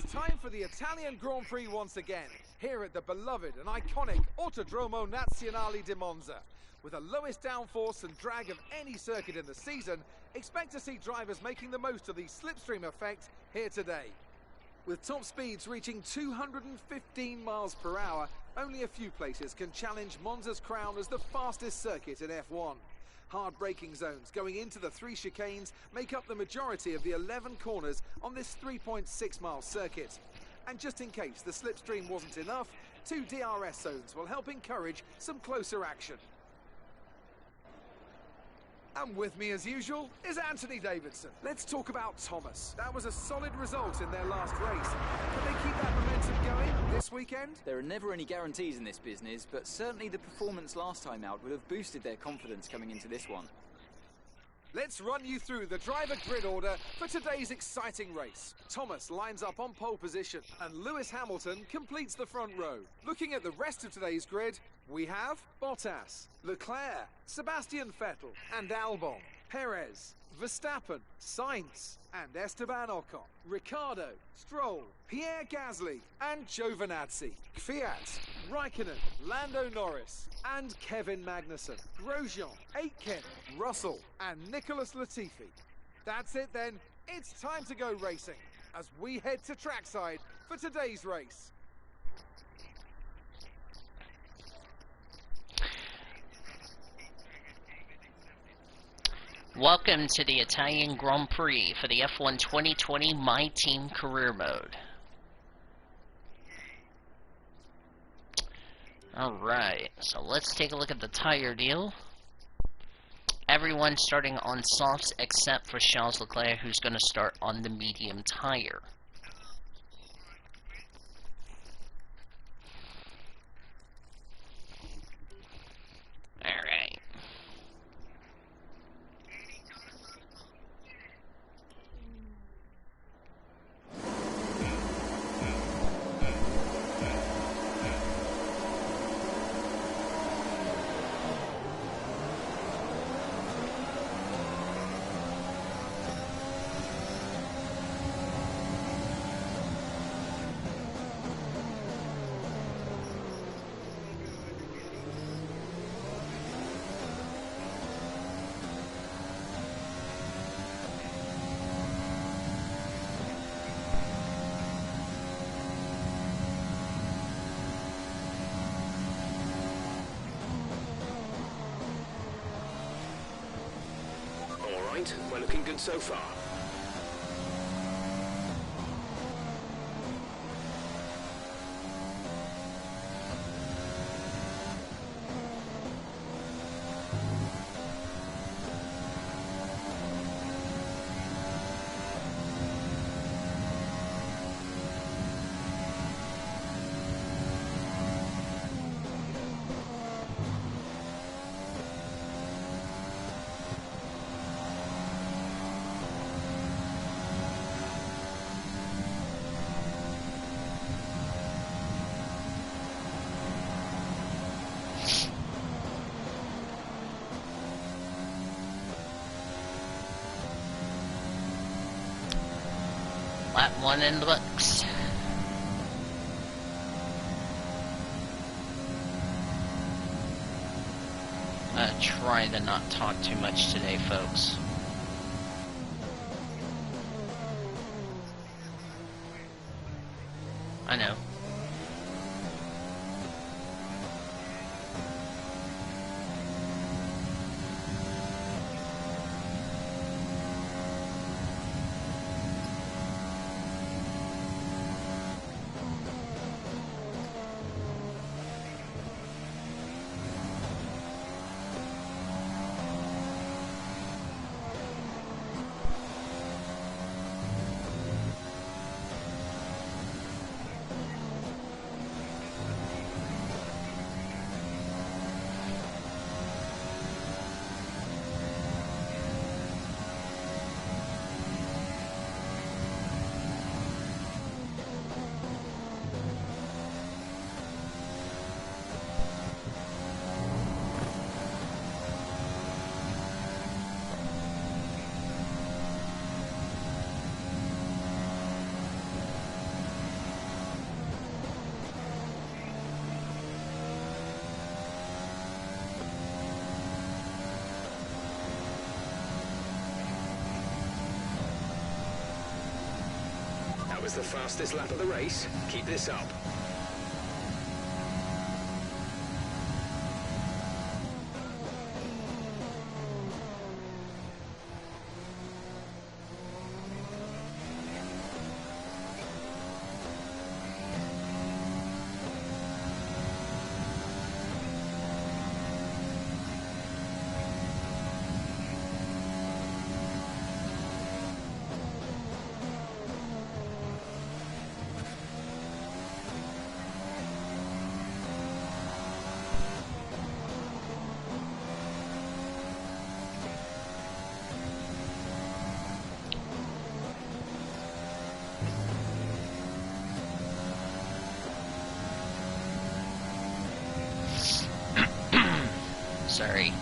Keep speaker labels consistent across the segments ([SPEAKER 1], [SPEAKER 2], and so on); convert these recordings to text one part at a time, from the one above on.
[SPEAKER 1] time for the Italian Grand Prix once again, here at the beloved and iconic Autodromo Nazionale di Monza. With the lowest downforce and drag of any circuit in the season, expect to see drivers making the most of the slipstream effect here today. With top speeds reaching 215 miles per hour, only a few places can challenge Monza's crown as the fastest circuit in F1. Hard braking zones going into the 3 chicanes make up the majority of the 11 corners on this 3.6-mile circuit. And just in case the slipstream wasn't enough, 2 DRS zones will help encourage some closer action. And with me as usual is Anthony Davidson. Let's talk about Thomas. That was a solid result in their last race. Can they keep that momentum going this weekend?
[SPEAKER 2] There are never any guarantees in this business, but certainly the performance last time out would have boosted their confidence coming into this one.
[SPEAKER 1] Let's run you through the driver grid order for today's exciting race. Thomas lines up on pole position and Lewis Hamilton completes the front row. Looking at the rest of today's grid, we have Bottas, Leclerc, Sebastian Vettel and Albon, Perez, Verstappen, Sainz and Esteban Ocon, Ricciardo, Stroll, Pierre Gasly and Giovinazzi, Kvyat, Raikkonen, Lando Norris and Kevin Magnussen, Grosjean, Aitken, Russell and Nicholas Latifi. That's it then, it's time to go racing as we head to trackside for today's race.
[SPEAKER 3] Welcome to the Italian Grand Prix for the F1 2020 My Team Career Mode. Alright, so let's take a look at the tire deal. Everyone's starting on softs except for Charles Leclerc, who's going to start on the medium tire. Alright.
[SPEAKER 4] We're looking good so far. Lap 1 in the books. Try to not talk too much today, folks. I know.
[SPEAKER 5] was the fastest lap of the race. Keep this up.
[SPEAKER 3] Sorry.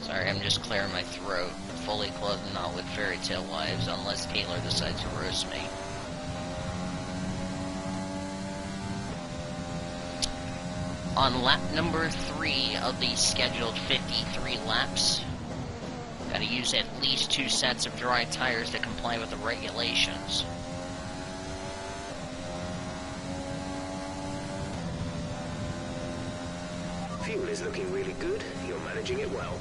[SPEAKER 3] Sorry, I'm just clearing my throat. Fully clothed and not with fairy tale wives, unless Taylor decides to roast me. On lap number 3 of the scheduled 53 laps, gotta use at least 2 sets of dry tires to comply with the regulations.
[SPEAKER 5] Fuel is looking really good. You're managing it well.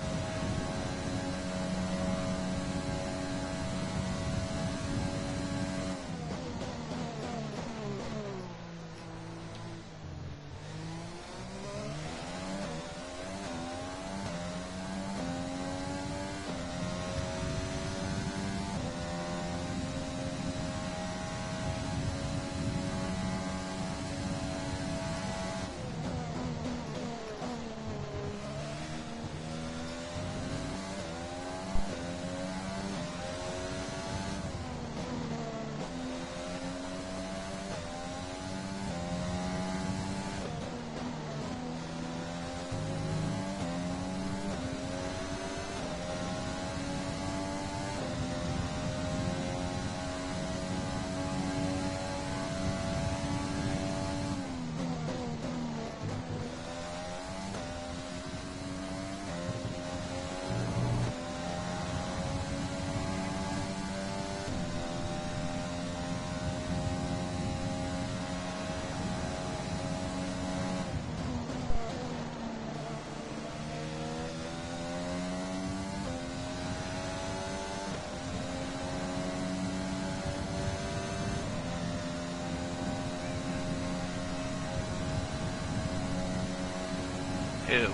[SPEAKER 3] Who?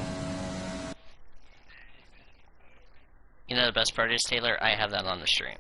[SPEAKER 3] You know the best part is, Taylor, I have that on the stream.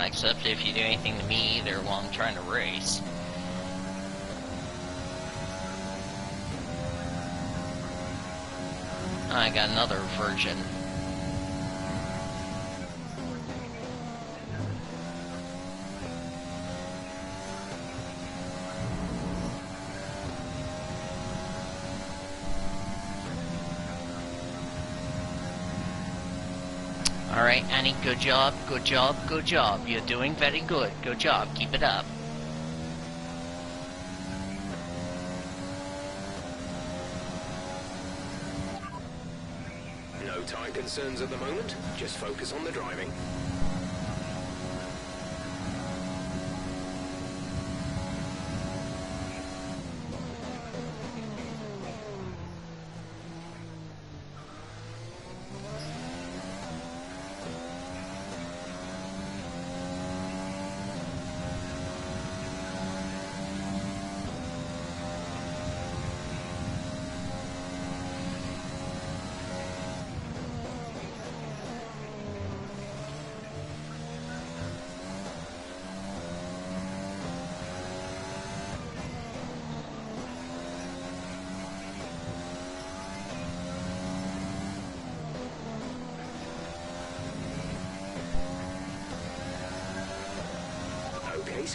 [SPEAKER 3] except if you do anything to me either while I'm trying to race. I got another virgin. Alright, Annie, good job, good job, good job. You're doing very good. Good job. Keep it up.
[SPEAKER 5] No tyre concerns at the moment. Just focus on the driving.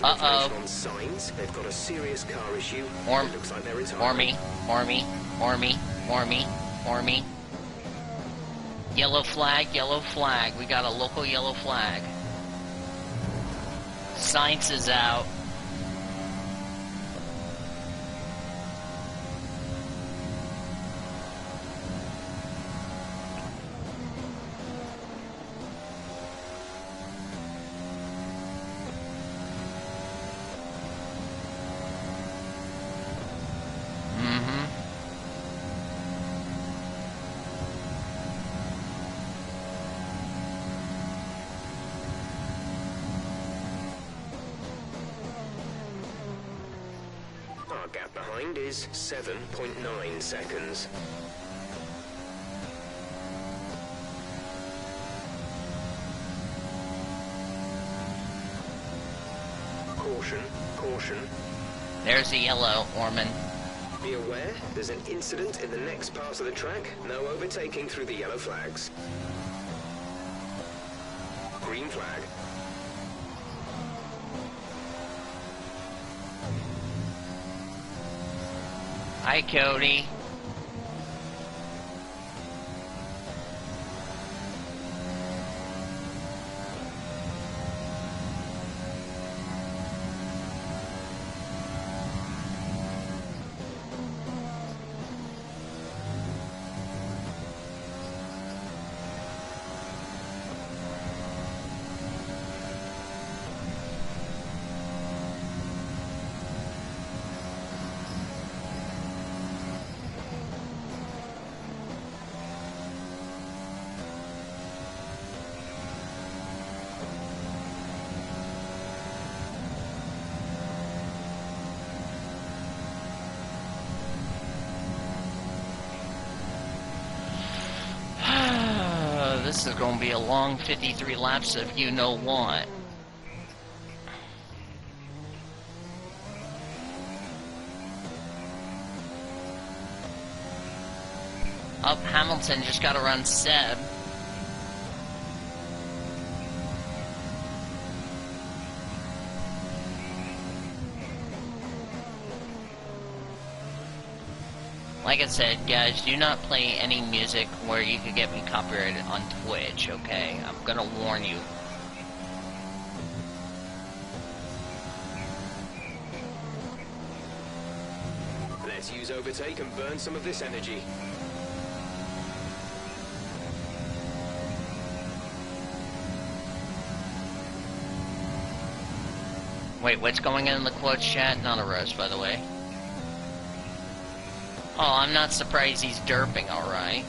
[SPEAKER 3] Uh-oh.
[SPEAKER 5] On signs, they've got a serious car issue.
[SPEAKER 3] It
[SPEAKER 5] looks like they're retiring.
[SPEAKER 3] More me. Yellow flag. We got a local yellow flag. Science is out.
[SPEAKER 5] Our gap behind is 7.9 seconds. Caution.
[SPEAKER 3] There's a yellow, Orman.
[SPEAKER 5] Be aware, there's an incident in the next part of the track. No overtaking through the yellow flags. Green flag.
[SPEAKER 3] Hi, Cody. This is going to be a long 53 laps of you-know-what. Up, Hamilton just got to run Seb. Like I said, guys, do not play any music where you could get me copyrighted on Twitch, okay? I'm gonna warn you.
[SPEAKER 5] Let's use overtake and burn some of this energy.
[SPEAKER 3] Wait, what's going on in the quotes chat? Not a roast, by the way. Oh, I'm not surprised he's derping, alright.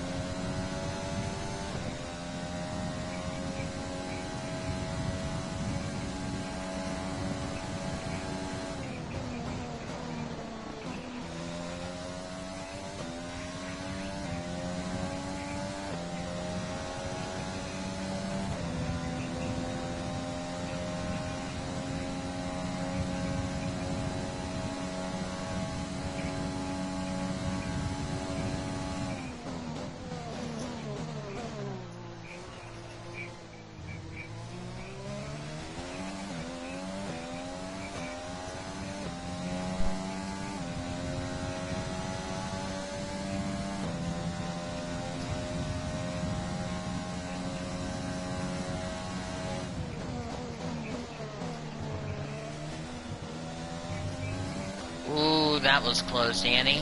[SPEAKER 3] that was close, Annie.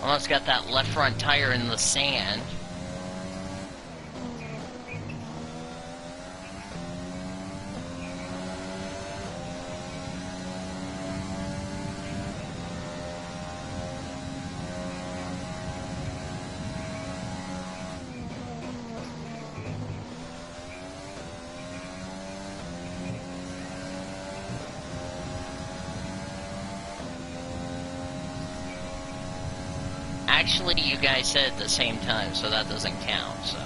[SPEAKER 3] Almost got that left front tire in the sand. Actually, you guys said at the same time, so that doesn't count, so.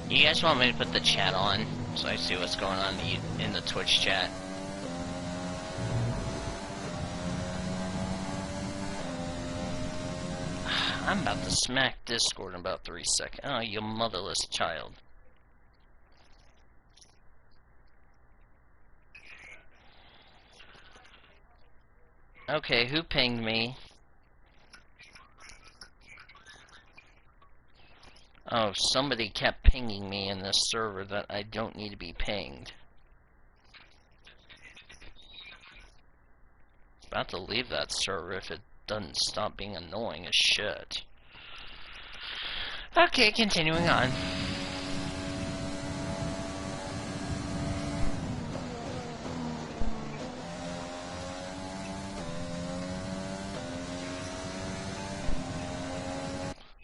[SPEAKER 3] You guys want me to put the chat on so I see what's going on in the Twitch chat? I'm about to smack Discord in about 3 seconds. Oh, you motherless child. Okay, who pinged me? Oh, somebody kept pinging me in this server that I don't need to be pinged. About to leave that server if it doesn't stop being annoying as shit. Okay, continuing on.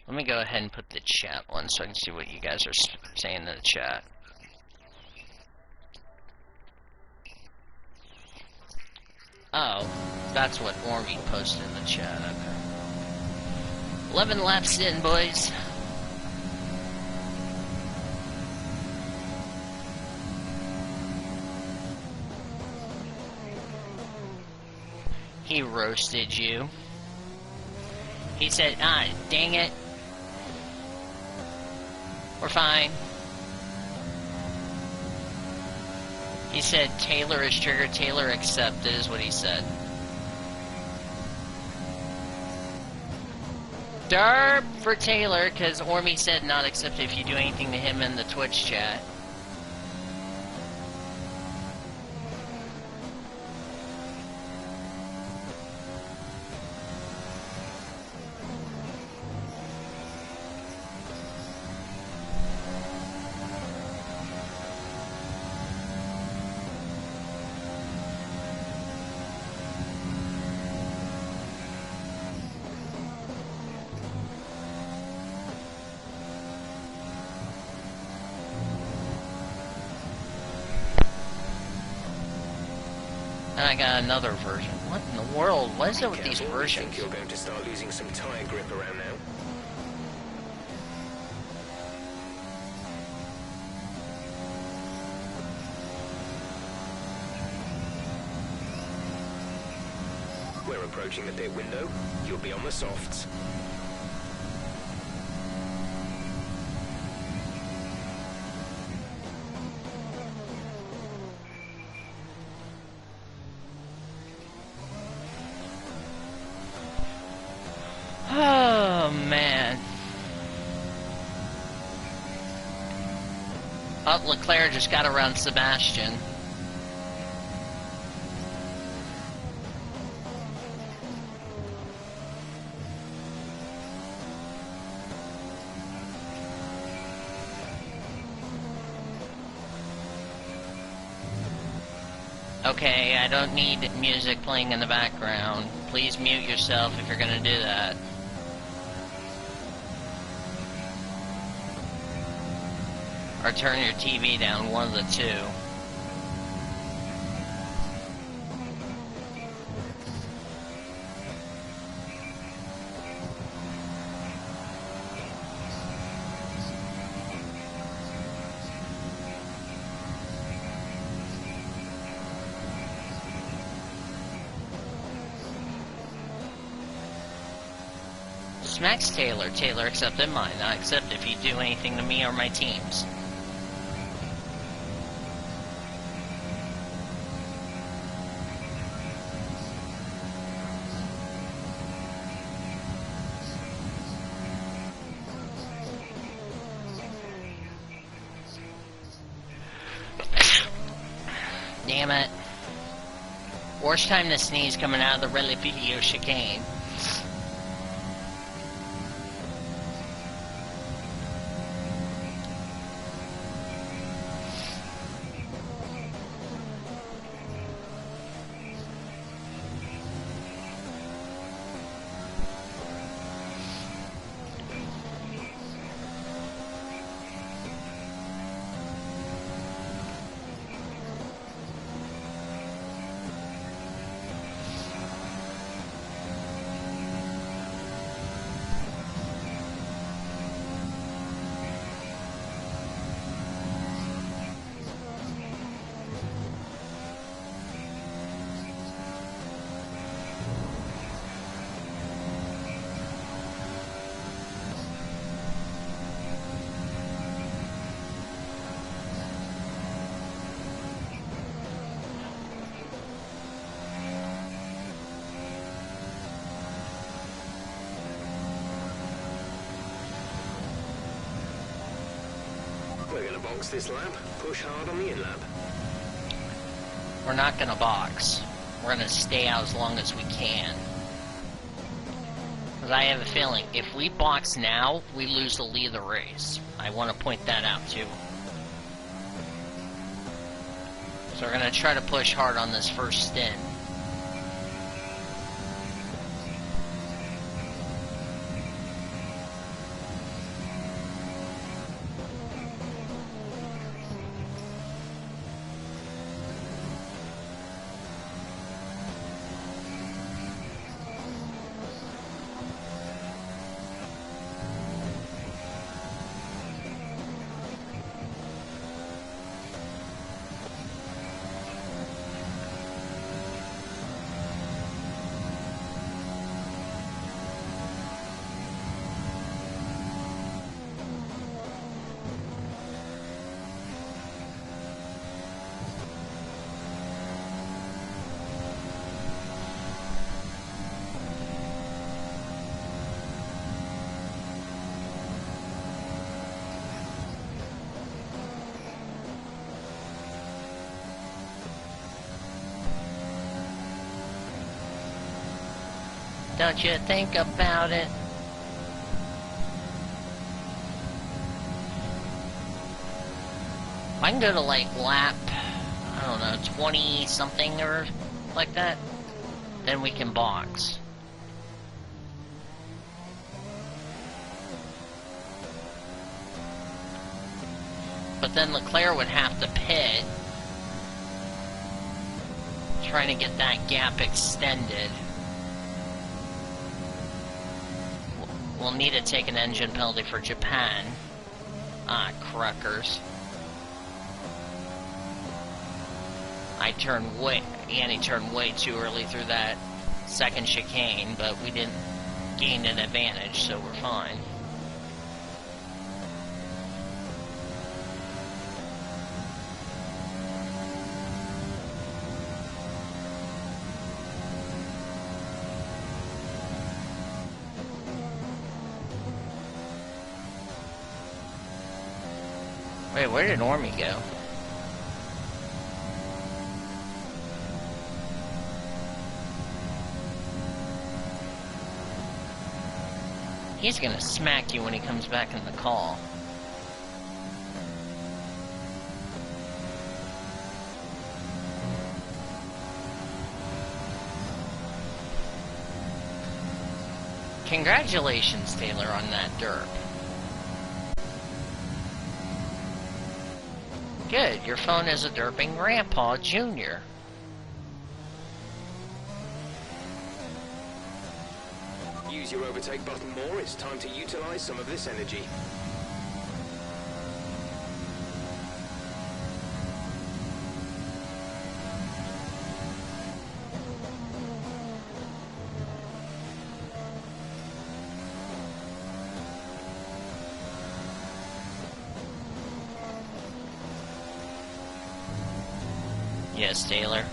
[SPEAKER 3] Let me go ahead and put the chat on so I can see what you guys are saying in the chat. Oh, that's what Ormy posted in the chat. Okay. 11 laps in, boys. He roasted you. He said, ah, dang it. We're fine. He said Taylor is triggered, Taylor accepted is what he said. Derp for Taylor, because Ormy said not accepted if you do anything to him in the Twitch chat. And I got another version. What in the world? What is it with these versions?
[SPEAKER 5] I think you're going to start losing some tire grip around now. We're approaching the pit window. You'll be on the softs.
[SPEAKER 3] Oh, man. Oh, Leclerc just got around Sebastian. Okay, I don't need music playing in the background. Please mute yourself if you're gonna do that. Or turn your TV down, one of the two. Smacks Taylor. Taylor accepted mine. I accept if you do anything to me or my teams. Damn it. Worst time to sneeze coming out of the Rally Video chicane.
[SPEAKER 5] We're going to box this lap, push hard on the in-lap.
[SPEAKER 3] We're not gonna box. We're gonna stay out as long as we can. Because I have a feeling, if we box now, we lose the lead of the race. I want to point that out too. So we're gonna try to push hard on this first stint. Don't you think about it? If I can go to like lap, I don't know, 20 something or like that, then we can box. But then Leclerc would have to pit, trying to get that gap extended. We'll need to take an engine penalty for Japan. Ah, crackers. Annie turned way too early through that second chicane, but we didn't gain an advantage, so we're fine. Wait, where did Ormy go? He's gonna smack you when he comes back in the call. Congratulations, Taylor, on that derp. Good, your phone is a derping Grandpa Jr.
[SPEAKER 5] Use your overtake button more. It's time to utilize some of this energy.
[SPEAKER 3] Yes, Taylor.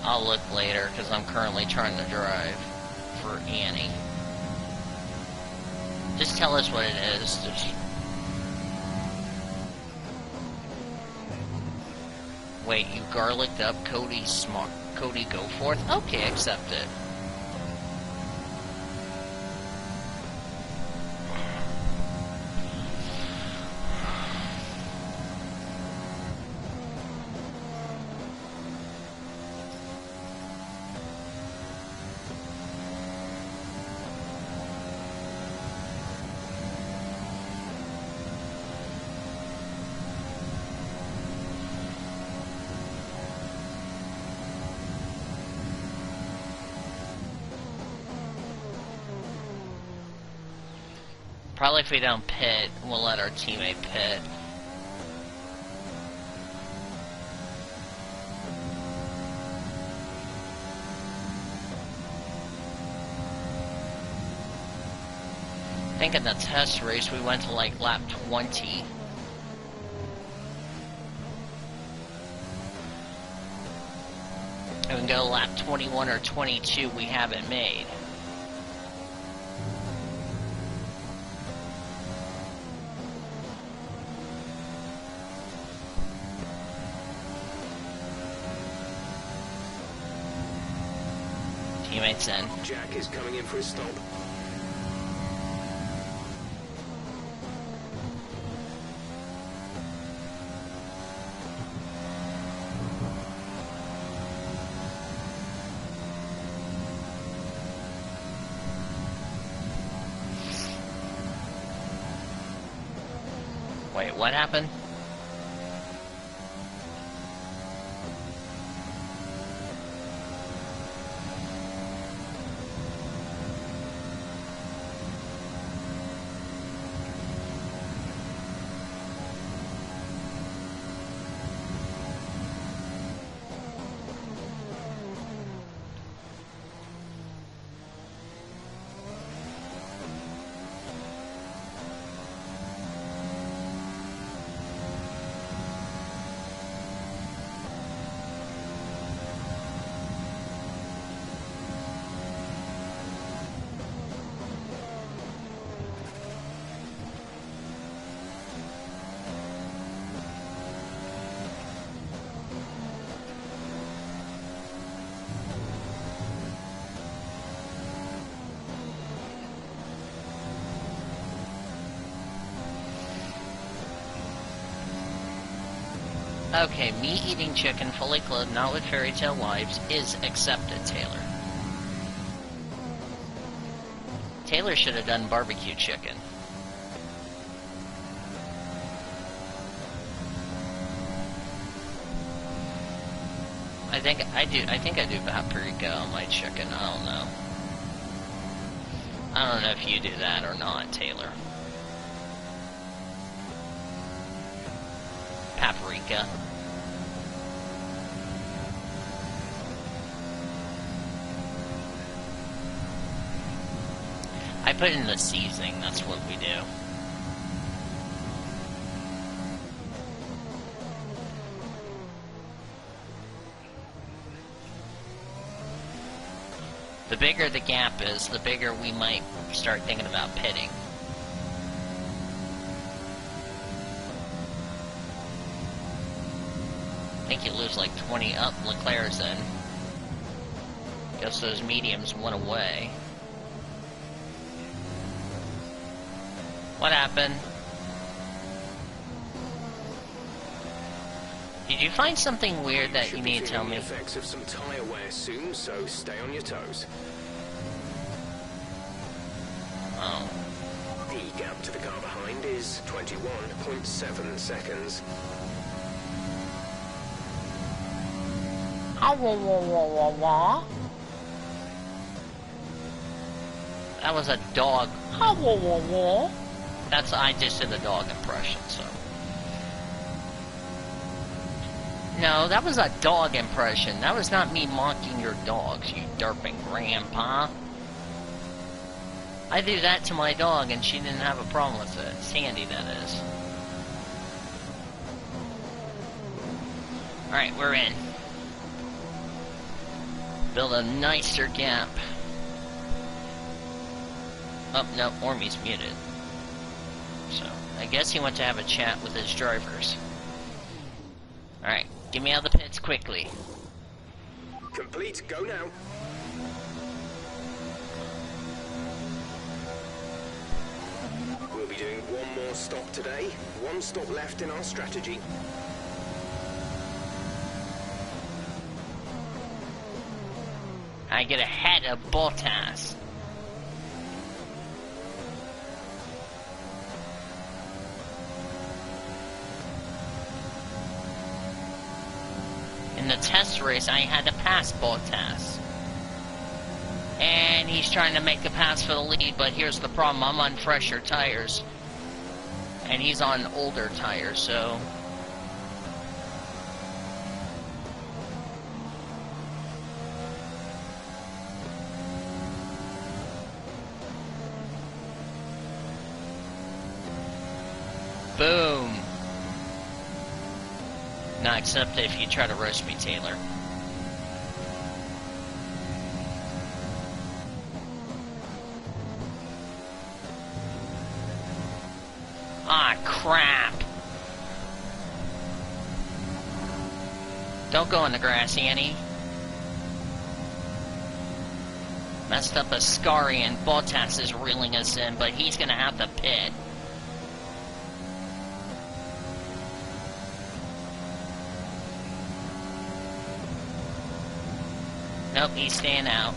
[SPEAKER 3] I'll look later, because I'm currently trying to drive for Annie. Just tell us what it is. Wait, you garlicked up Cody Goforth? Okay, accept it. Probably if we don't pit, we'll let our teammate pit. I think in the test race we went to like lap 20. And we can go to lap 21 or 22 we haven't made. Teammates in.
[SPEAKER 5] Jack is coming in for a stop.
[SPEAKER 3] Wait, what happened? Okay, me eating chicken fully clothed, not with fairy tale wives, is accepted, Taylor. Taylor should have done barbecue chicken. I think I do paprika on my chicken, I don't know. I don't know if you do that or not, Taylor. Paprika. I put in the seasoning, that's what we do. The bigger the gap is, the bigger we might start thinking about pitting. I think you lose like 20 up, Leclerc's in. Guess those mediums went away. What happened? Did you find something weird that you need to tell me?
[SPEAKER 5] The effects of some tyre wear soon, so stay on your toes.
[SPEAKER 3] Oh.
[SPEAKER 5] The gap to the car behind is 21.7 seconds.
[SPEAKER 3] That was a dog. That's I just did a dog impression, so. No, that was a dog impression. That was not me mocking your dogs, you derping grandpa. I do that to my dog and she didn't have a problem with it. Sandy, that is. Alright, we're in. Build a nicer gap. Oh, no, Ormy's muted. So, I guess he went to have a chat with his drivers. Alright, get me out of the pits quickly.
[SPEAKER 5] Complete, go now. We'll be doing one more stop today. One stop left in our strategy.
[SPEAKER 3] I get ahead of Bottas. In the test race, I had to pass Bottas. And he's trying to make a pass for the lead, but here's the problem. I'm on fresher tires. And he's on older tires, so... Boom! Not except if you try to roast me, Taylor. Ah, crap! Don't go in the grass, Annie. Messed up a Scary and Bottas is reeling us in, but he's gonna have to pit. Nope, he's staying out.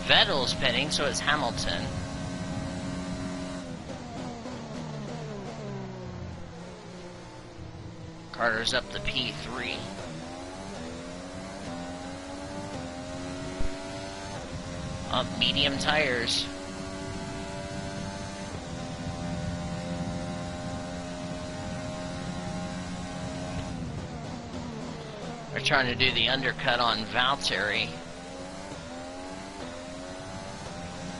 [SPEAKER 3] Vettel's pitting, so is Hamilton. Carter's up to P3. Up medium tires. We're trying to do the undercut on Valtteri.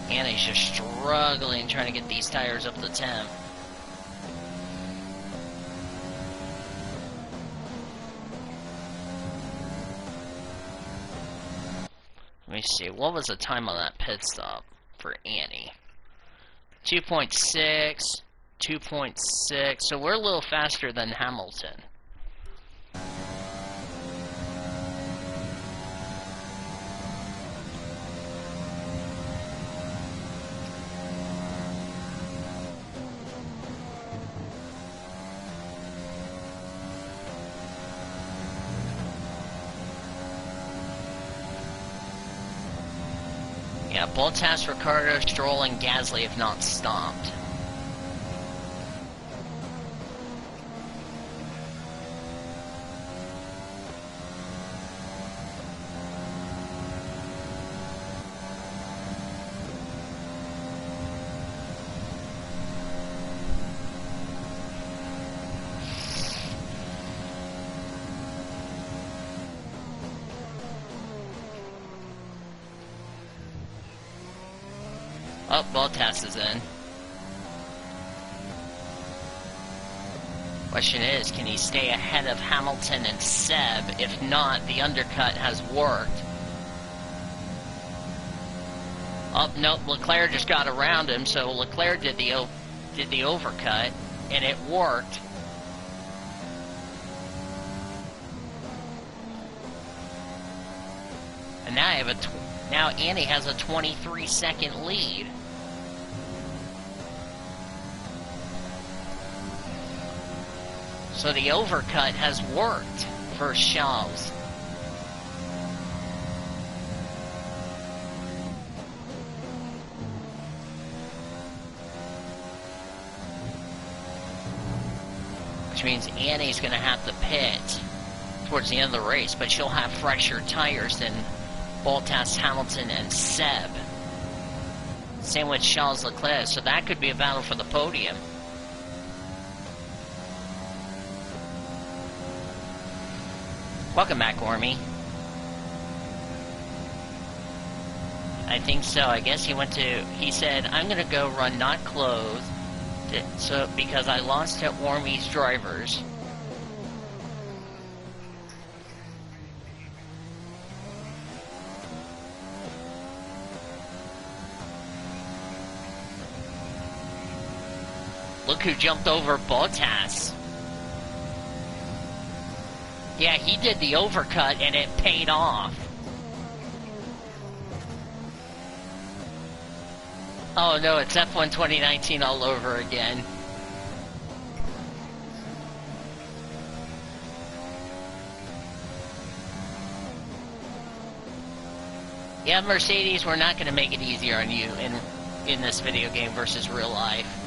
[SPEAKER 3] Annie's just struggling trying to get these tires up to temp. Let me see, what was the time on that pit stop for Annie? 2.6, 2.6, so we're a little faster than Hamilton. Yeah, Bottas, Ricciardo, Stroll, and Gasly have not stopped. Oh, Bottas is in. Question is, can he stay ahead of Hamilton and Seb? If not, the undercut has worked. Oh, nope, Leclerc just got around him, so Leclerc did the overcut, and it worked. And now now Annie has a 23-second lead. So the overcut has worked for Charles. Which means Annie's going to have to pit towards the end of the race, but she'll have fresher tires than Bottas, Hamilton, and Seb. Same with Charles Leclerc, so that could be a battle for the podium. Welcome back, Ormy. I think so. I guess he said, I'm going to go run not clothed, so because I lost to Ormy's drivers. Look who jumped over Bottas. Yeah, he did the overcut and it paid off. Oh no, it's F1 2019 all over again. Yeah, Mercedes, we're not going to make it easier on you in this video game versus real life.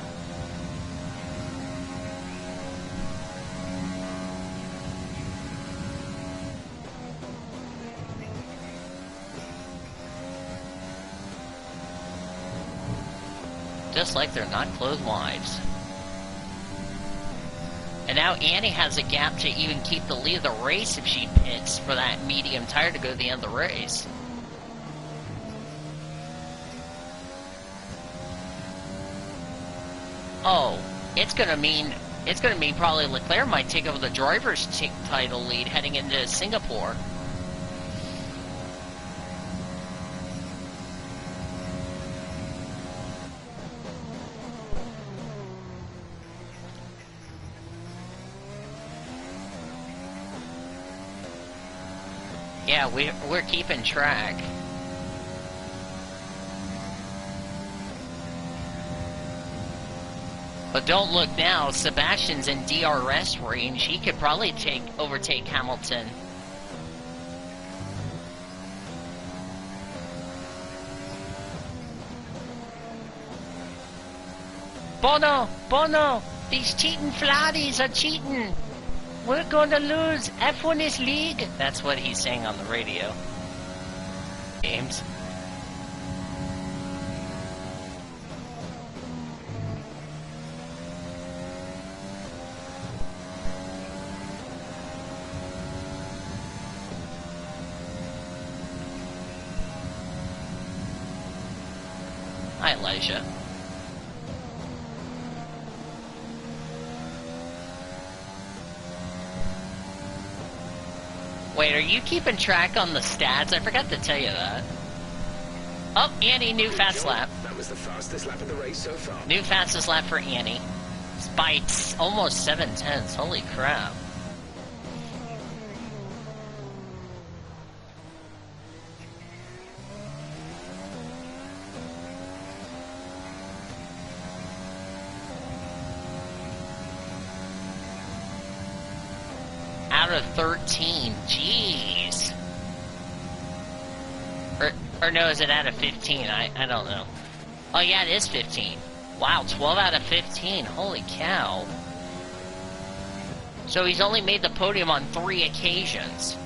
[SPEAKER 3] Just like they're not clothed wives. And now Annie has a gap to even keep the lead of the race if she pits for that medium tire to go to the end of the race. Oh, it's gonna mean probably Leclerc might take over the driver's title lead heading into Singapore. Yeah, we're keeping track. But don't look now, Sebastian's in DRS range. He could probably overtake Hamilton. Bono, these cheating flatties are cheating. We're going to lose. F1 is league. That's what he's saying on the radio. James. Hi, Elijah. Wait, are you keeping track on the stats? I forgot to tell you that. Oh, Annie, new fast lap.
[SPEAKER 5] That was the fastest lap of the race so far.
[SPEAKER 3] New fastest lap for Annie. It's by almost 7/10. Holy crap. Out of 13, jeez. Or no, is it out of 15? I don't know. Oh yeah, it is 15. Wow, 12 out of 15, holy cow. So he's only made the podium on 3 occasions.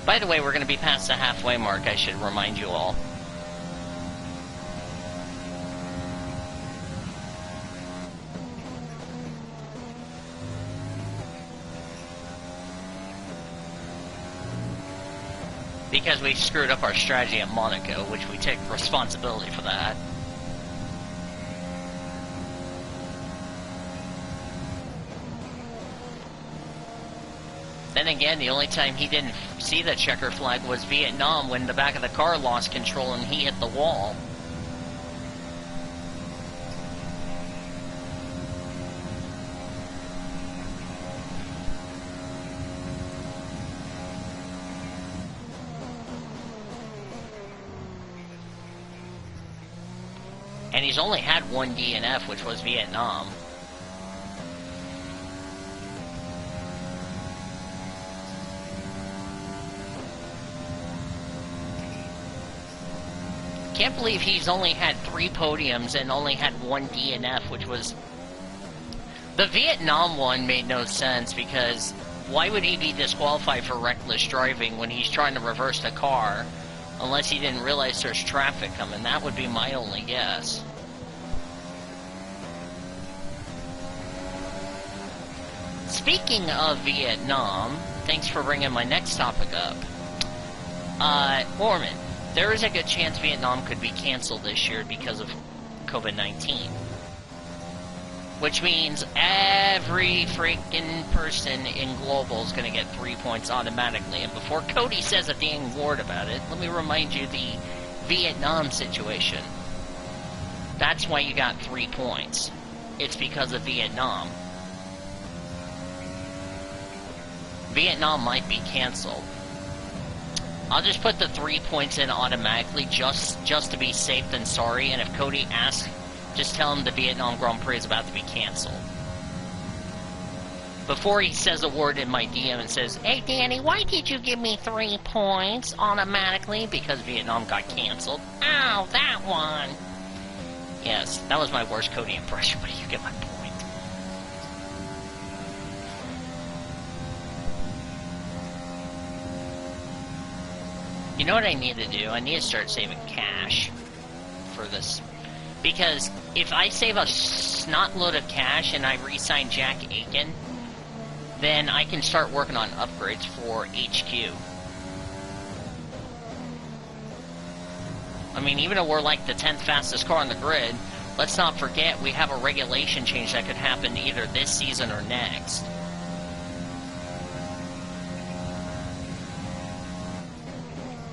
[SPEAKER 3] By the way, we're going to be past the halfway mark, I should remind you all. Because we screwed up our strategy at Monaco, which we take responsibility for that. Then again, the only time he didn't see the checker flag was Vietnam, when the back of the car lost control and he hit the wall. And he's only had one DNF, which was Vietnam. Can't believe he's only had 3 podiums and only had 1 DNF, which was... The Vietnam one made no sense, because why would he be disqualified for reckless driving when he's trying to reverse the car, unless he didn't realize there's traffic coming? That would be my only guess. Speaking of Vietnam, thanks for bringing my next topic up. Orman, there is a good chance Vietnam could be canceled this year because of COVID-19. Which means every freaking person in Global is going to get 3 points automatically. And before Cody says a dang word about it, let me remind you the Vietnam situation. That's why you got 3 points. It's because of Vietnam. Vietnam might be canceled. I'll just put the 3 points in automatically just to be safe than sorry, and if Cody asks, just tell him the Vietnam Grand Prix is about to be canceled. Before he says a word in my DM and says, "Hey Danny, why did you give me 3 points automatically?" Because Vietnam got canceled. Ow, that one! Yes, that was my worst Cody impression, but you get my point. You know what I need to do? I need to start saving cash for this. Because if I save a snot load of cash and I re-sign Jack Aiken, then I can start working on upgrades for HQ. I mean, even though we're like the 10th fastest car on the grid, let's not forget we have a regulation change that could happen either this season or next.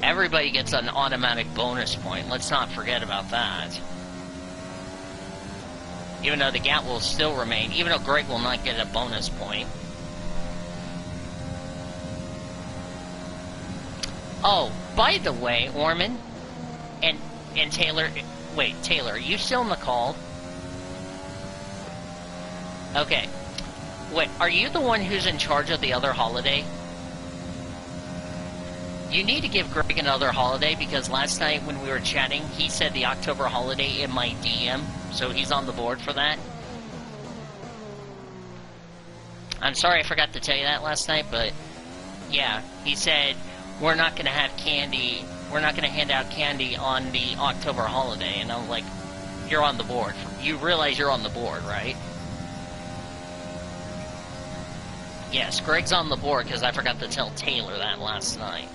[SPEAKER 3] Everybody gets an automatic bonus point. Let's not forget about that. Even though the gap will still remain, even though Greg will not get a bonus point. Oh, by the way, Orman and Taylor... Wait, Taylor, are you still in the call? Okay. Wait, are you the one who's in charge of the other holiday? You need to give Greg another holiday, because last night when we were chatting, he said the October holiday in my DM, so he's on the board for that. I'm sorry I forgot to tell you that last night, but yeah, he said we're not going to have candy, we're not going to hand out candy on the October holiday, and I'm like, you're on the board. You realize you're on the board, right? Yes, Greg's on the board, because I forgot to tell Taylor that last night.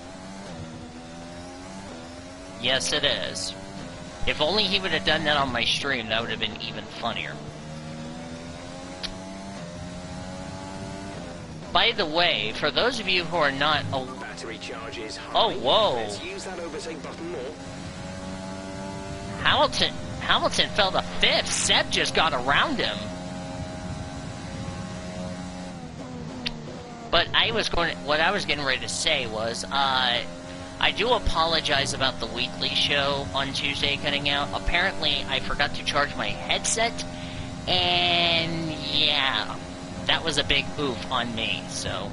[SPEAKER 3] Yes, it is. If only he would have done that on my stream, that would have been even funnier. By the way, for those of you who are not...
[SPEAKER 5] Battery charge is high.
[SPEAKER 3] Oh, whoa.
[SPEAKER 5] Let's use that overtake button more.
[SPEAKER 3] Hamilton fell to 5th. Seb just got around him. But what I was getting ready to say was, I do apologize about the weekly show on Tuesday cutting out. Apparently, I forgot to charge my headset, and yeah, that was a big oof on me, so.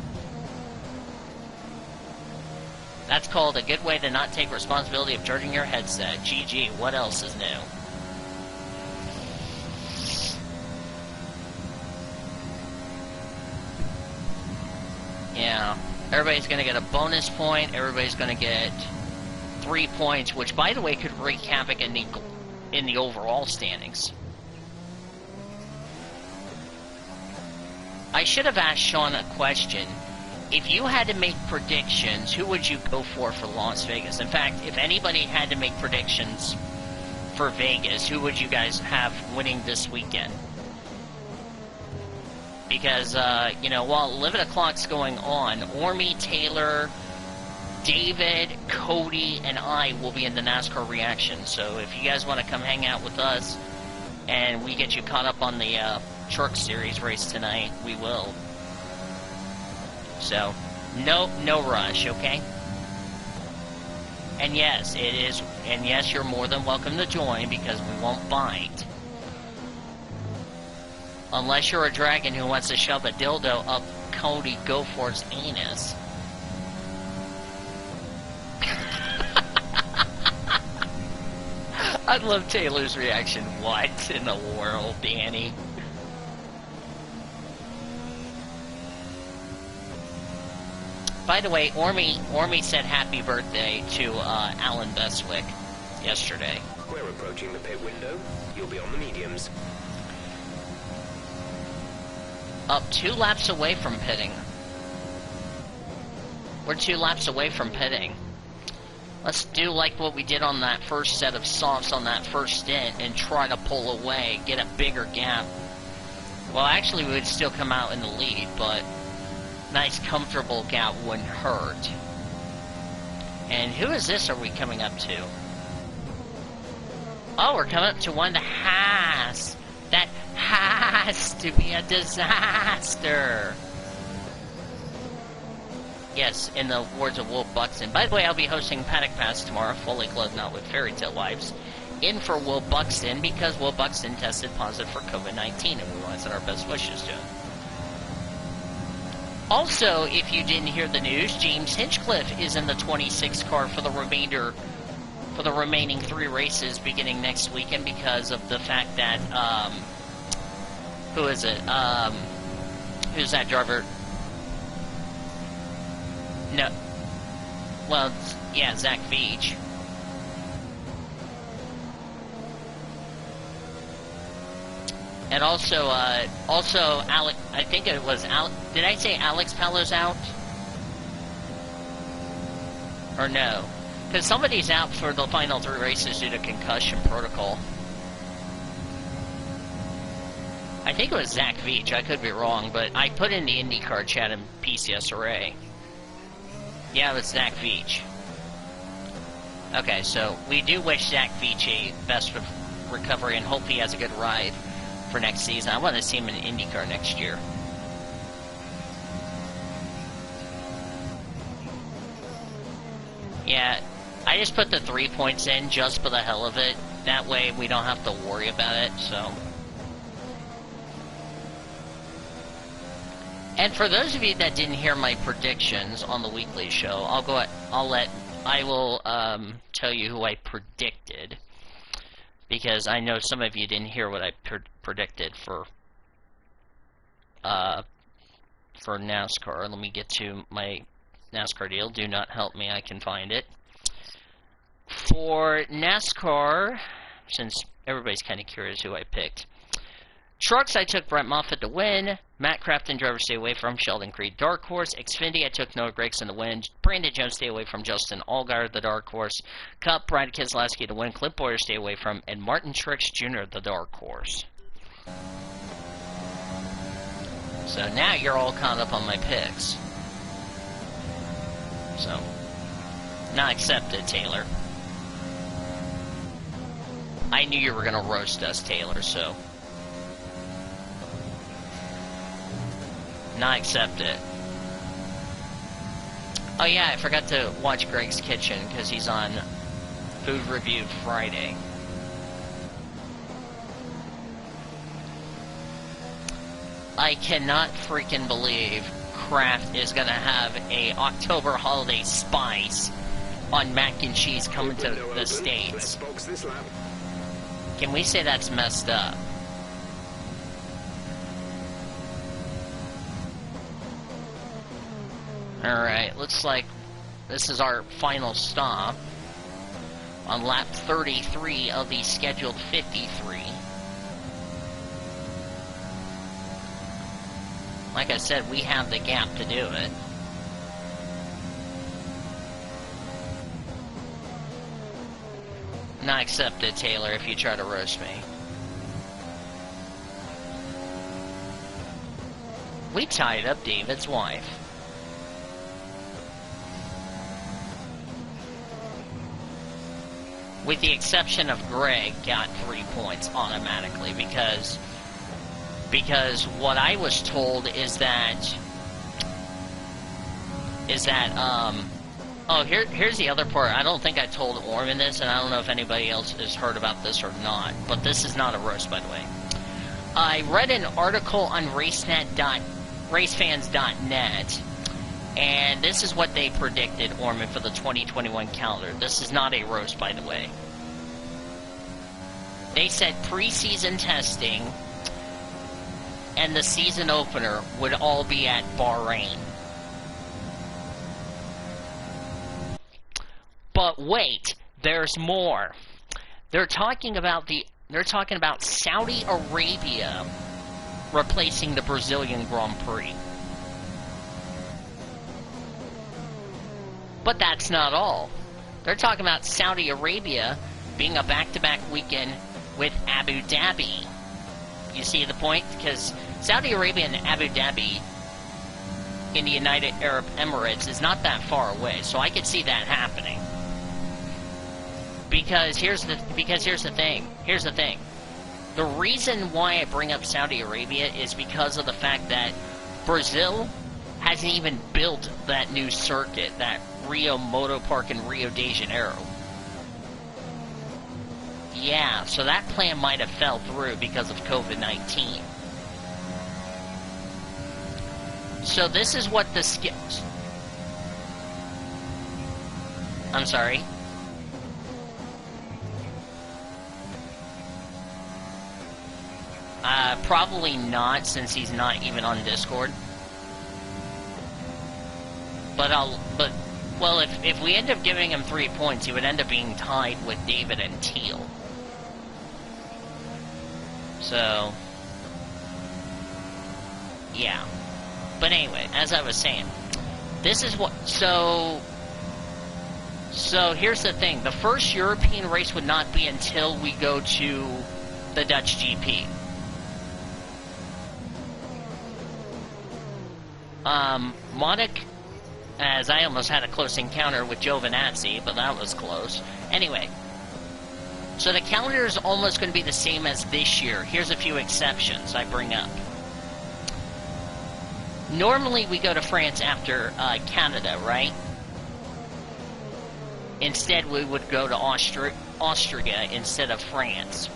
[SPEAKER 3] That's called a good way to not take responsibility of charging your headset. GG, what else is new? Yeah. Everybody's going to get a bonus point. Everybody's going to get 3 points, which, by the way, could wreak havoc in the overall standings. I should have asked Sean a question. If you had to make predictions, who would you go for Las Vegas? In fact, if anybody had to make predictions for Vegas, who would you guys have winning this weekend? Because, you know, while 11 o'clock's going on, Ormy, Taylor, David, Cody, and I will be in the NASCAR reaction. So if you guys want to come hang out with us and we get you caught up on the Truck Series race tonight, we will. So, no rush, okay? And yes, it is, and yes, you're more than welcome to join because we won't bite. Unless you're a dragon who wants to shove a dildo up Cody Goforth's anus. I love Taylor's reaction. What in the world, Danny? By the way, Ormy said happy birthday to Alan Bestwick yesterday.
[SPEAKER 5] We're approaching the pit window. You'll be on the mediums.
[SPEAKER 3] Up 2 laps away from pitting. We're 2 laps away from pitting. Let's do like what we did on that first set of softs on that first stint and try to pull away, get a bigger gap. Well, actually, we would still come out in the lead, but nice, comfortable gap wouldn't hurt. And who is this are we coming up to? Oh, we're coming up to one that has. That has to be a disaster. Yes, in the words of Will Buxton. By the way, I'll be hosting Paddock Pass tomorrow, fully clothed out with fairy tale wives. In for Will Buxton because Will Buxton tested positive for COVID-19 and we want to send our best wishes to him. Also, if you didn't hear the news, James Hinchcliffe is in the 26 car for the remaining 3 races beginning next weekend because of the fact that, who is it? Who's that driver? No. Well, yeah, Zach Veach. And also Alex, I think it was Alex, did I say Alex Pallou's out? Or no? Because somebody's out for the final 3 races due to concussion protocol. I think it was Zach Veach, I could be wrong, but I put in the IndyCar chat in PCSRA. Yeah, it was Zach Veach. Okay, so we do wish Zach Veach a best of recovery and hope he has a good ride for next season. I want to see him in IndyCar next year. Yeah, I just put the 3 points in just for the hell of it. That way we don't have to worry about it, so. And for those of you that didn't hear my predictions on the weekly show, I will tell you who I predicted. Because I know some of you didn't hear what I predicted for NASCAR. Let me get to my NASCAR deal. Do not help me, I can find it. For NASCAR, since everybody's kind of curious who I picked. Trucks, I took Brent Moffitt to win. Matt Crafton, driver, stay away from. Sheldon Creed, dark horse. Xfinity, I took Noah Gragson to win. Brandon Jones, stay away from. Justin Allgaier, the dark horse. Cup, Brad Keselowski to win. Clint Bowyer, stay away from. And Martin Truex Jr., the dark horse. So now you're all caught up on my picks. So, not accepted, Taylor. I knew you were going to roast us, Taylor, so. Not accepted. Oh yeah, I forgot to watch Greg's Kitchen because he's on Food Review Friday. I cannot freaking believe Kraft is gonna have a October holiday spice on mac and cheese coming to the States. Can we say that's messed up? Alright, looks like this is our final stop on lap 33 of the scheduled 53. Like I said, we have the gap to do it. Not accepted, Taylor, if you try to roast me. We tied up David's wife. With the exception of Greg, got 3 points automatically because what I was told is that Oh, here's the other part. I don't think I told Orman this, and I don't know if anybody else has heard about this or not, but this is not a roast, by the way. I read an article on racefans.net, and this is what they predicted, Orman, for the 2021 calendar. This is not a roast, by the way. They said preseason testing and the season opener would all be at Bahrain. But wait, there's more. They're talking about Saudi Arabia replacing the Brazilian Grand Prix. But that's not all. They're talking about Saudi Arabia being a back-to-back weekend with Abu Dhabi. You see the point? Because Saudi Arabia and Abu Dhabi in the United Arab Emirates is not that far away, so I could see that happening. Because here's the thing. Here's the thing. The reason why I bring up Saudi Arabia is because of the fact that Brazil hasn't even built that new circuit, that Rio Moto Park in Rio de Janeiro. Yeah, so that plan might have fell through because of COVID-19. So this is what the I'm sorry. Probably not, since he's not even on Discord. Well, if we end up giving him 3 points, he would end up being tied with David and Teal. So, yeah. But anyway, as I was saying, this is what, so here's the thing. The first European race would not be until we go to the Dutch GP. Monaco, as I almost had a close encounter with Giovinazzi, but that was close. Anyway, so the calendar is almost going to be the same as this year. Here's a few exceptions I bring up. Normally we go to France after Canada, right? Instead we would go to Austria instead of France.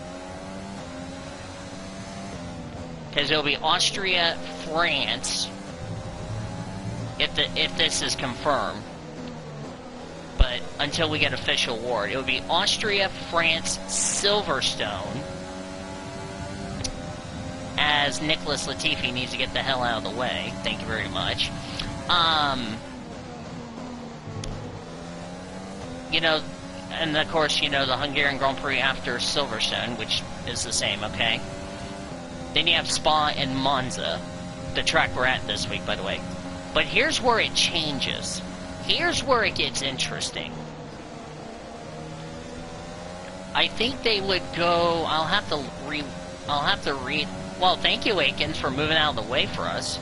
[SPEAKER 3] Because it'll be Austria, France, if this is confirmed. But until we get official word, it would be Austria, France, Silverstone. As Nicholas Latifi needs to get the hell out of the way. Thank you very much. You know, and of course, you know, the Hungarian Grand Prix after Silverstone, which is the same, okay? Then you have Spa and Monza, the track we're at this week, by the way. But here's where it changes. Here's where it gets interesting. I think they would go, I'll have to read. Well, thank you, Aikens, for moving out of the way for us.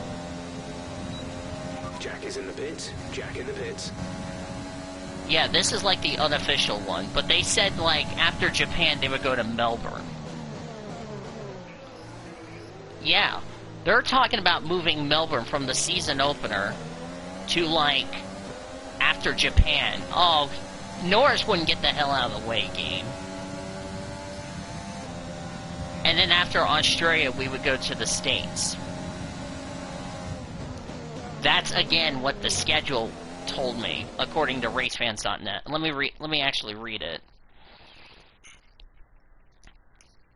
[SPEAKER 5] Jack is in the pits. Jack in the pits.
[SPEAKER 3] Yeah, this is like the unofficial one, but they said, like, after Japan, they would go to Melbourne. Yeah, they're talking about moving Melbourne from the season opener to, like, after Japan. Oh, Norris wouldn't get the hell out of the way, game. And then after Australia, we would go to the States. That's, again, what the schedule told me, according to racefans.net. Let me actually read it.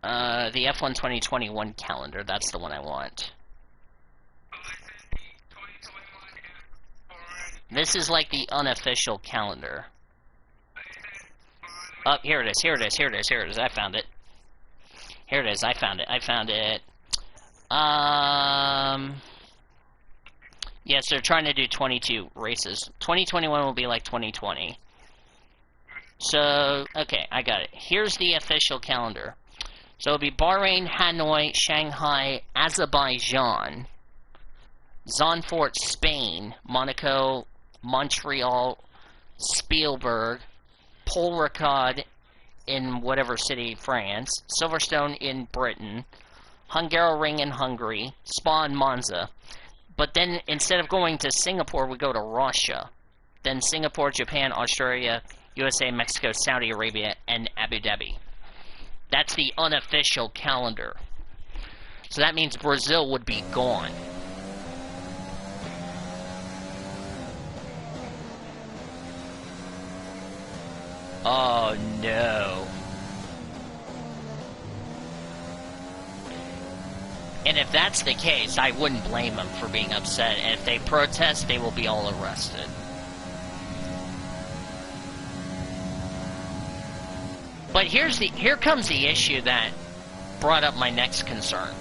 [SPEAKER 3] The F1 2021 calendar, that's the one I want. This is like the unofficial calendar. Oh, here it is, here it is, here it is, here it is, I found it. Here it is, I found it, I found it. Yes, they're trying to do 22 races. 2021 will be like 2020. So, okay, I got it. Here's the official calendar. So it'll be Bahrain, Hanoi, Shanghai, Azerbaijan, Zandvoort, Spain, Monaco, Montreal, Spielberg, Paul Ricard in whatever city, France, Silverstone in Britain, Hungaroring in Hungary, Spa and Monza. But then, instead of going to Singapore, we go to Russia. then Singapore, Japan, Australia, USA, Mexico, Saudi Arabia, and Abu Dhabi. That's the unofficial calendar. So that means Brazil would be gone. Oh no. And if that's the case, I wouldn't blame them for being upset. And if they protest, they will be all arrested. But here comes the issue that brought up my next concern.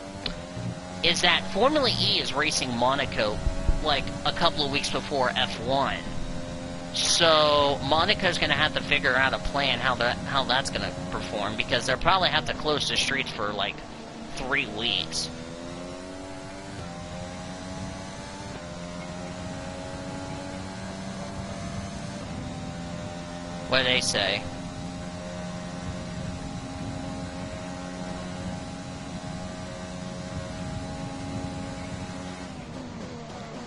[SPEAKER 3] Is that Formula E is racing Monaco like a couple of weeks before F1. So Monaco's going to have to figure out a plan how that's going to perform, because they'll probably have to close the streets for like 3 weeks. What do they say?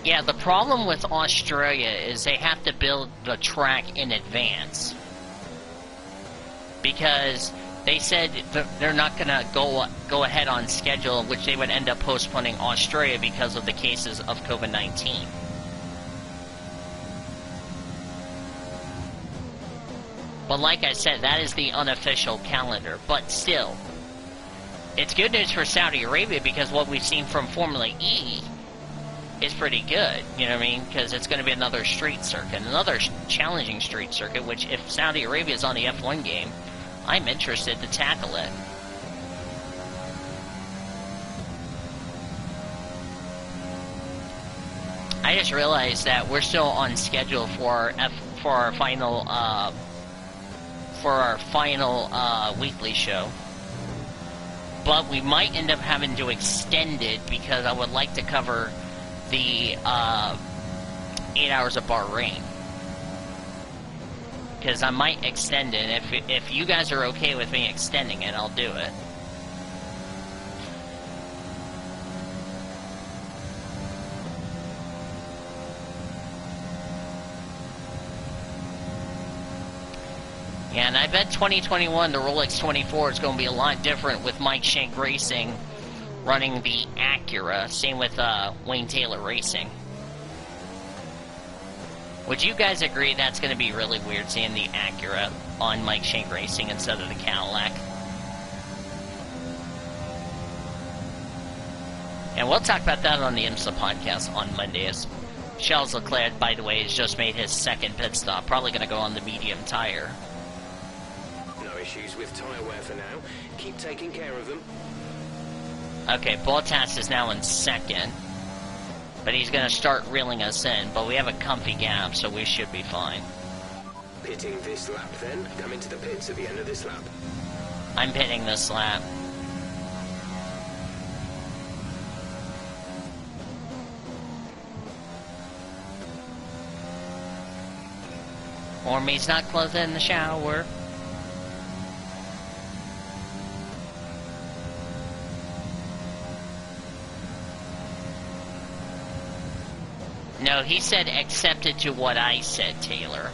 [SPEAKER 3] Yeah, the problem with Australia is they have to build the track in advance. Because they said they're not going to go ahead on schedule, which they would end up postponing Australia because of the cases of COVID-19. But like I said, that is the unofficial calendar. But still, it's good news for Saudi Arabia, because what we've seen from Formula E is pretty good, you know what I mean? Because it's going to be another street circuit, another challenging street circuit, which if Saudi Arabia is on the F1 game, I'm interested to tackle it. I just realized that we're still on schedule for our final weekly show. But we might end up having to extend it, because I would like to cover the 8 hours of Bahrain. Because I might extend it. If you guys are okay with me extending it, I'll do it. Yeah, and I bet 2021, the Rolex 24 is going to be a lot different with Mike Shank Racing running the Acura. Same with Wayne Taylor Racing. Would you guys agree that's going to be really weird, seeing the Acura on Mike Shank Racing instead of the Cadillac? And we'll talk about that on the IMSA podcast on Mondays. Charles Leclerc, by the way, has just made his second pit stop. Probably going to go on the medium tire.
[SPEAKER 5] No issues with tyre wear for now. Keep taking care of them.
[SPEAKER 3] Okay, Bottas is now in second. But he's going to start reeling us in. But we have a comfy gap, so we should be fine.
[SPEAKER 5] Pitting this lap then. Come into the pits at the end of this lap.
[SPEAKER 3] I'm pitting this lap. Ormy's not closing the shower. No, he said accepted to what I said, Taylor.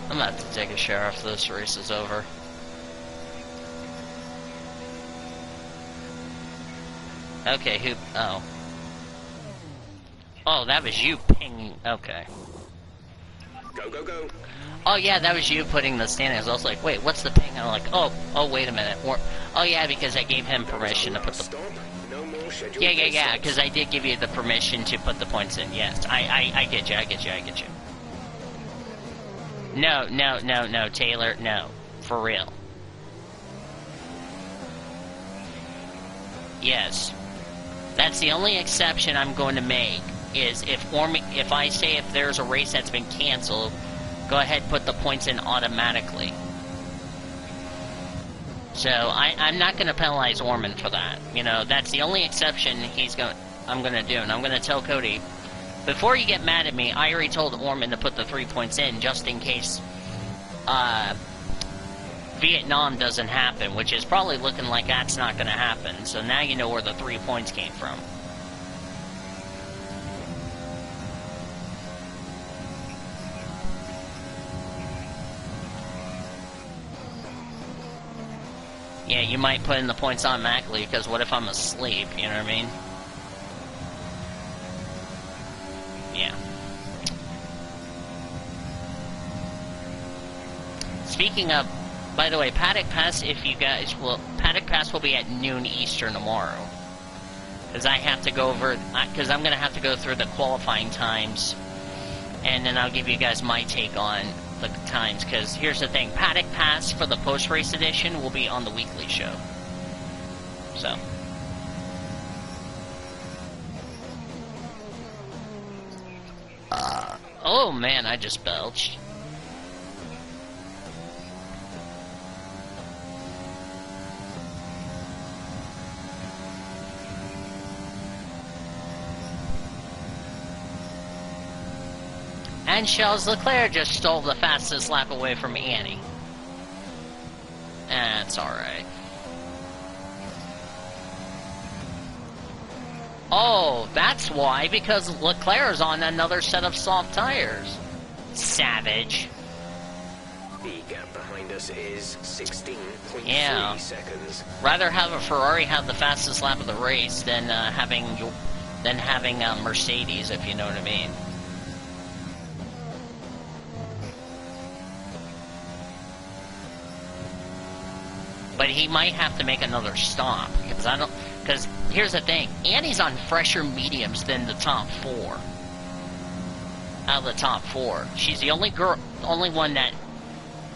[SPEAKER 3] I'm about to take a shower after this race is over. Okay, who... Oh. Oh, that was you pinging... Okay.
[SPEAKER 5] Go, go, go.
[SPEAKER 3] Oh, yeah, that was you putting the standings. I was like, wait, what's the ping? And I'm like, oh, wait a minute. Oh, yeah, because I gave him permission to put the...
[SPEAKER 5] Stop. No more scheduled
[SPEAKER 3] Yeah, because I did give you the permission to put the points in. Yes, I get you. No, Taylor, no. For real. Yes. That's the only exception I'm going to make, is if I say if there's a race that's been canceled, go ahead and put the points in automatically. So I'm not going to penalize Orman for that. You know, that's the only exception I'm going to do. And I'm going to tell Cody, before you get mad at me, I already told Orman to put the 3 points in just in case Vietnam doesn't happen, which is probably looking like that's not going to happen. So now you know where the 3 points came from. Yeah, you might put in the points automatically, because what if I'm asleep, you know what I mean? Yeah. Speaking of, by the way, Paddock Pass, Paddock Pass will be at noon Eastern tomorrow. Because I have to go over, because I'm going to have to go through the qualifying times, and then I'll give you guys my take on the times, because here's the thing, Paddock Pass for the post-race edition will be on the weekly show. So. Oh man, I just belched. And Charles Leclerc just stole the fastest lap away from Annie. That's alright. Oh, that's why, because Leclerc's on another set of soft tires. Savage.
[SPEAKER 5] The gap behind us is 16.3 seconds.
[SPEAKER 3] Rather have a Ferrari have the fastest lap of the race than having a Mercedes, if you know what I mean. But he might have to make another stop, because here's the thing, Annie's on fresher mediums than the top 4. Out of the top 4. She's the only one that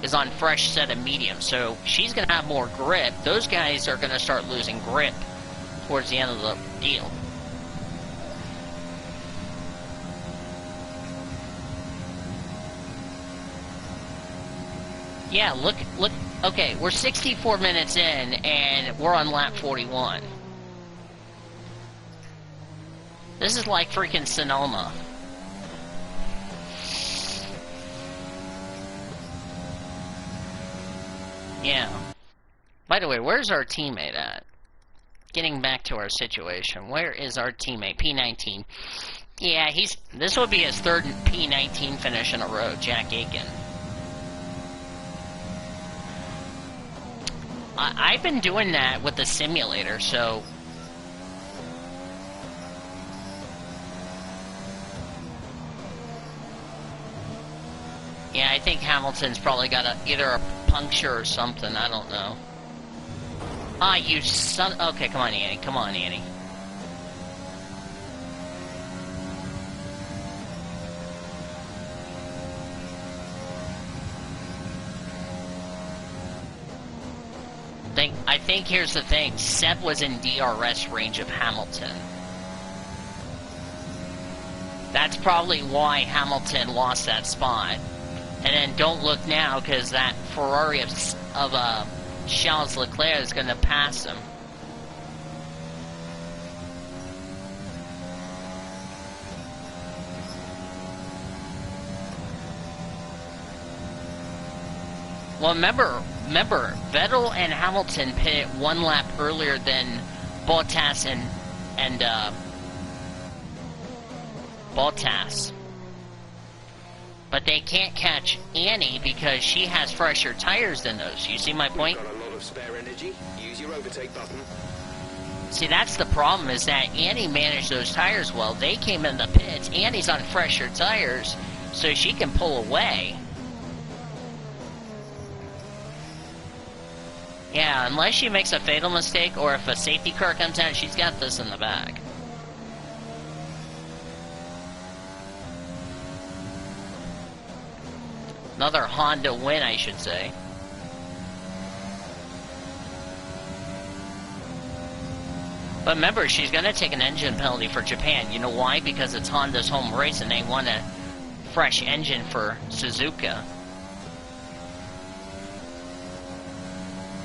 [SPEAKER 3] is on fresh set of mediums, so she's going to have more grip. Those guys are going to start losing grip towards the end of the deal. Yeah, look, okay, we're 64 minutes in, and we're on lap 41. This is like freaking Sonoma. Yeah. By the way, where's our teammate at? Getting back to our situation, where is our teammate? P19. Yeah, this will be his third P19 finish in a row, Jack Aiken. I've been doing that with the simulator, so... Yeah, I think Hamilton's probably got either a puncture or something, I don't know. Ah, you son... Okay, come on, Annie, come on, Annie. I think here's the thing, Seb was in DRS range of Hamilton. That's probably why Hamilton lost that spot. And then don't look now, because that Ferrari of Charles Leclerc is going to pass him. Well, remember, Vettel and Hamilton pitted 1 lap earlier than Bottas and Bottas. But they can't catch Annie because she has fresher tires than those. You see my point?
[SPEAKER 5] We've got a lot of spare energy. Use your overtake button.
[SPEAKER 3] See, that's the problem, is that Annie managed those tires well. They came in the pits. Annie's on fresher tires, so she can pull away. Yeah, unless she makes a fatal mistake, or if a safety car comes out, she's got this in the bag. Another Honda win, I should say. But remember, she's going to take an engine penalty for Japan. You know why? Because it's Honda's home race, and they want a fresh engine for Suzuka.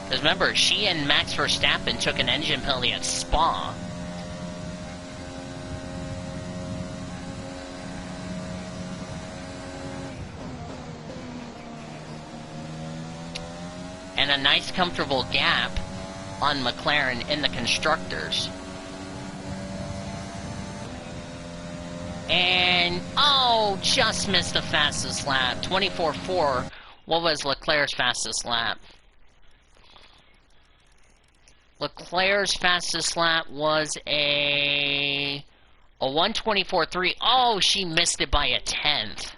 [SPEAKER 3] Because remember, she and Max Verstappen took an engine penalty at Spa. and a nice comfortable gap on McLaren in the constructors. And, oh, just missed the fastest lap. 24.4. What was Leclerc's fastest lap? Leclerc's fastest lap was a 1:24.3. Oh, she missed it by a 10th.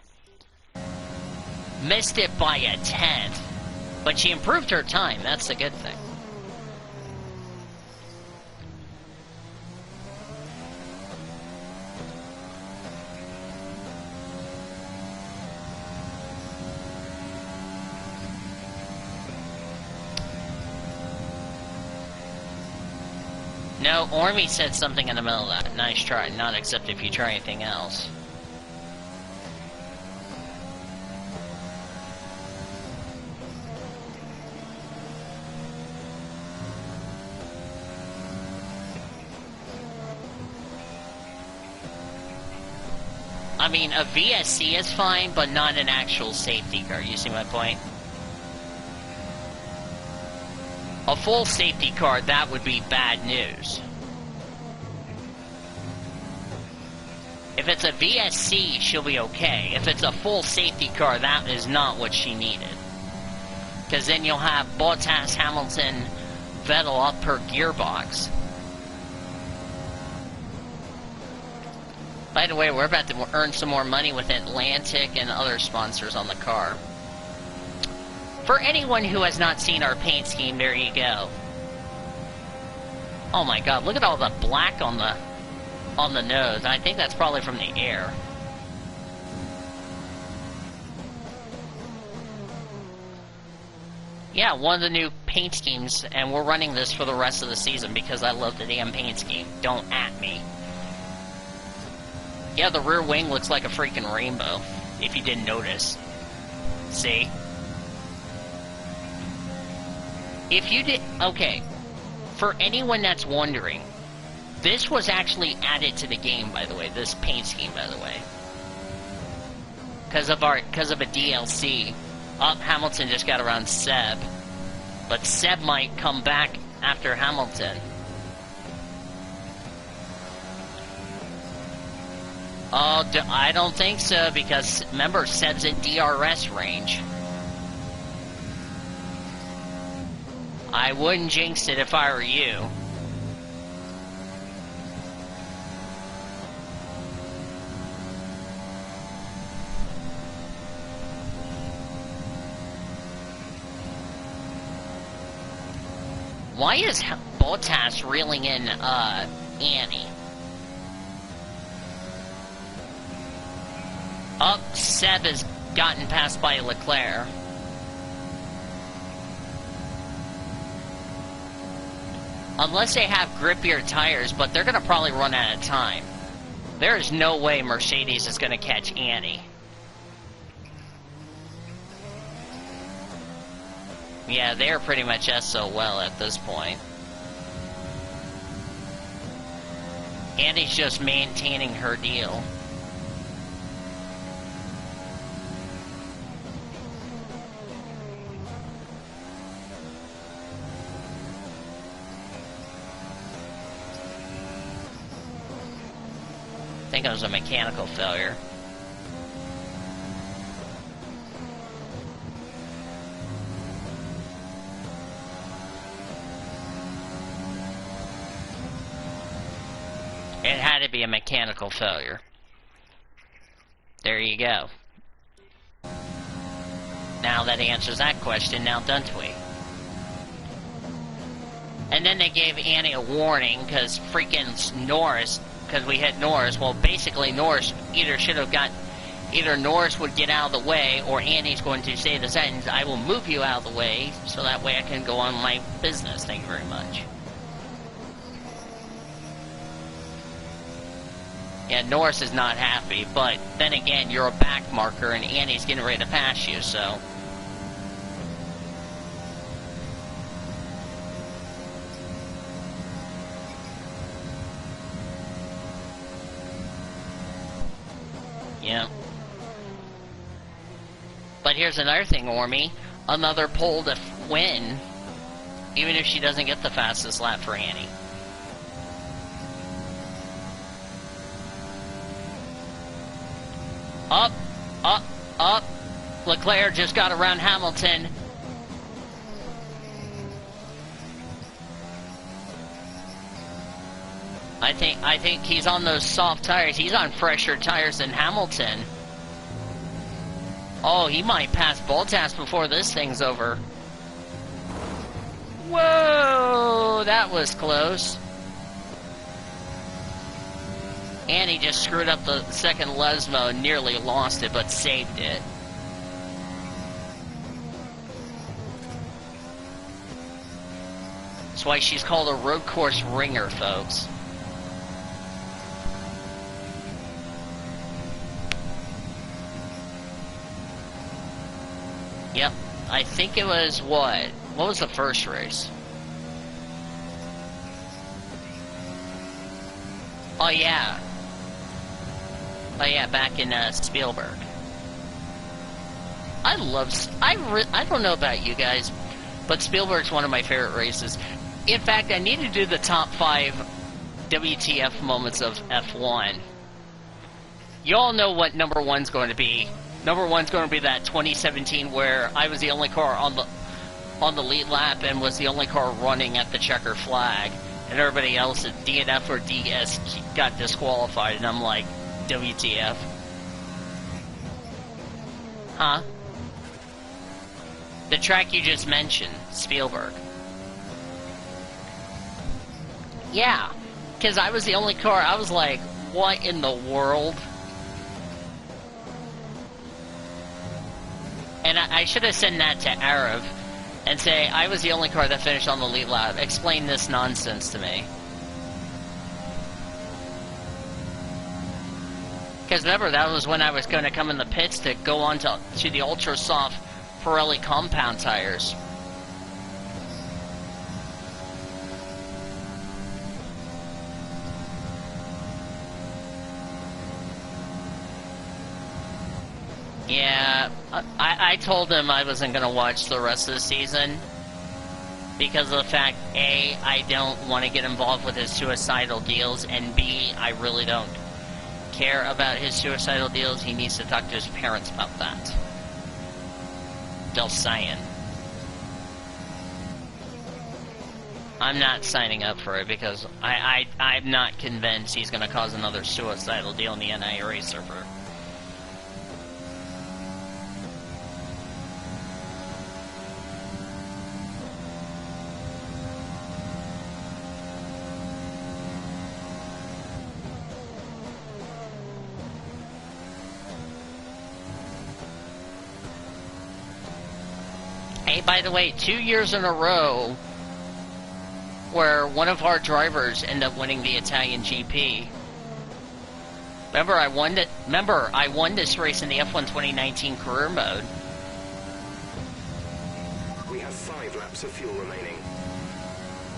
[SPEAKER 3] Missed it by a 10th. But she improved her time. That's the good thing. No, Ormy said something in the middle of that. Nice try. Not except if you try anything else. I mean, a VSC is fine, but not an actual safety car. You see my point? A full safety car, that would be bad news. If it's a VSC, she'll be okay. If it's a full safety car, that is not what she needed. Because then you'll have Bottas, Hamilton, Vettel up her gearbox. By the way, we're about to earn some more money with Atlantic and other sponsors on the car. For anyone who has not seen our paint scheme, there you go. Oh my god, look at all the black on the nose. I think that's probably from the air. Yeah, one of the new paint schemes, and we're running this for the rest of the season because I love the damn paint scheme. Don't at me. Yeah, the rear wing looks like a freaking rainbow, if you didn't notice. See? If you did... Okay. For anyone that's wondering, this was actually added to the game, by the way. This paint scheme, by the way. Because of a DLC. Hamilton just got around Seb. But Seb might come back after Hamilton. Oh, I don't think so, because, remember, Seb's in DRS range. I wouldn't jinx it if I were you. Why is Bottas reeling in, Annie? Seb has gotten passed by Leclerc. Unless they have grippier tires, but they're going to probably run out of time. There is no way Mercedes is going to catch Annie. Yeah, they're pretty much SOL at this point. Annie's just maintaining her deal. I think it was a mechanical failure. It had to be a mechanical failure. There you go. Now that answers that question, now don't we? And then they gave Annie a warning because freaking Norris, because we hit Norris. Well, basically Norris either Norris would get out of the way, or Annie's going to say the sentence, "I will move you out of the way, so that way I can go on my business. Thank you very much." Yeah, Norris is not happy, but then again, you're a back marker, and Annie's getting ready to pass you, so... Yeah. But here's another thing, Ormy. Another pole to win, even if she doesn't get the fastest lap for Annie. Up, up, up. Leclerc just got around Hamilton. I think he's on those soft tires. He's on fresher tires than Hamilton. Oh, he might pass Bottas before this thing's over. Whoa, that was close. And he just screwed up the second Lesmo and nearly lost it, but saved it. That's why she's called a road course ringer, folks. Yep, I think it was what? What was the first race? Oh yeah. Oh yeah, back in Spielberg. I don't know about you guys, but Spielberg's one of my favorite races. In fact, I need to do the top 5 WTF moments of F1. You all know what number 1's going to be. Number 1's going to be that 2017 where I was the only car on the lead lap and was the only car running at the checker flag, and everybody else at DNF or DS got disqualified, and I'm like, WTF? Huh? The track you just mentioned, Spielberg. Yeah, because I was the only car. I was like, what in the world? And I should have sent that to Arab and say, I was the only car that finished on the lead lap. Explain this nonsense to me. Because remember, that was when I was going to come in the pits to go on to the ultra soft Pirelli compound tires. Yeah, I told him I wasn't going to watch the rest of the season because of the fact, A, I don't want to get involved with his suicidal deals, and B, I really don't care about his suicidal deals. He needs to talk to his parents about that. They'll sign. I'm not signing up for it because I'm not convinced he's going to cause another suicidal deal in the NA race server. Hey, by the way, 2 years in a row where one of our drivers ended up winning the Italian GP. Remember, I won this race in the F1 2019 career mode.
[SPEAKER 5] We have 5 laps of fuel remaining.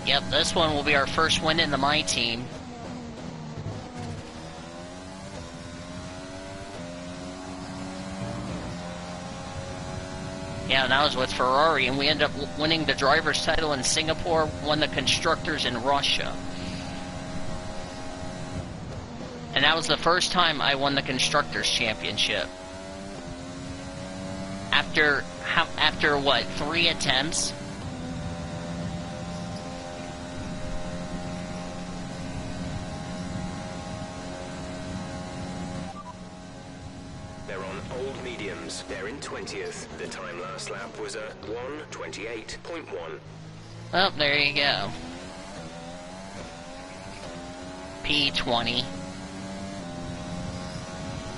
[SPEAKER 3] Yep, this one will be our first win in the My Team. Yeah, and that was with Ferrari, and we ended up winning the driver's title in Singapore, won the constructors in Russia. And that was the first time I won the constructors championship. After what, 3 attempts?
[SPEAKER 5] They're on old mediums. They're in 20th. The time last lap was a 1:28.1.
[SPEAKER 3] Oh, there you go. P20.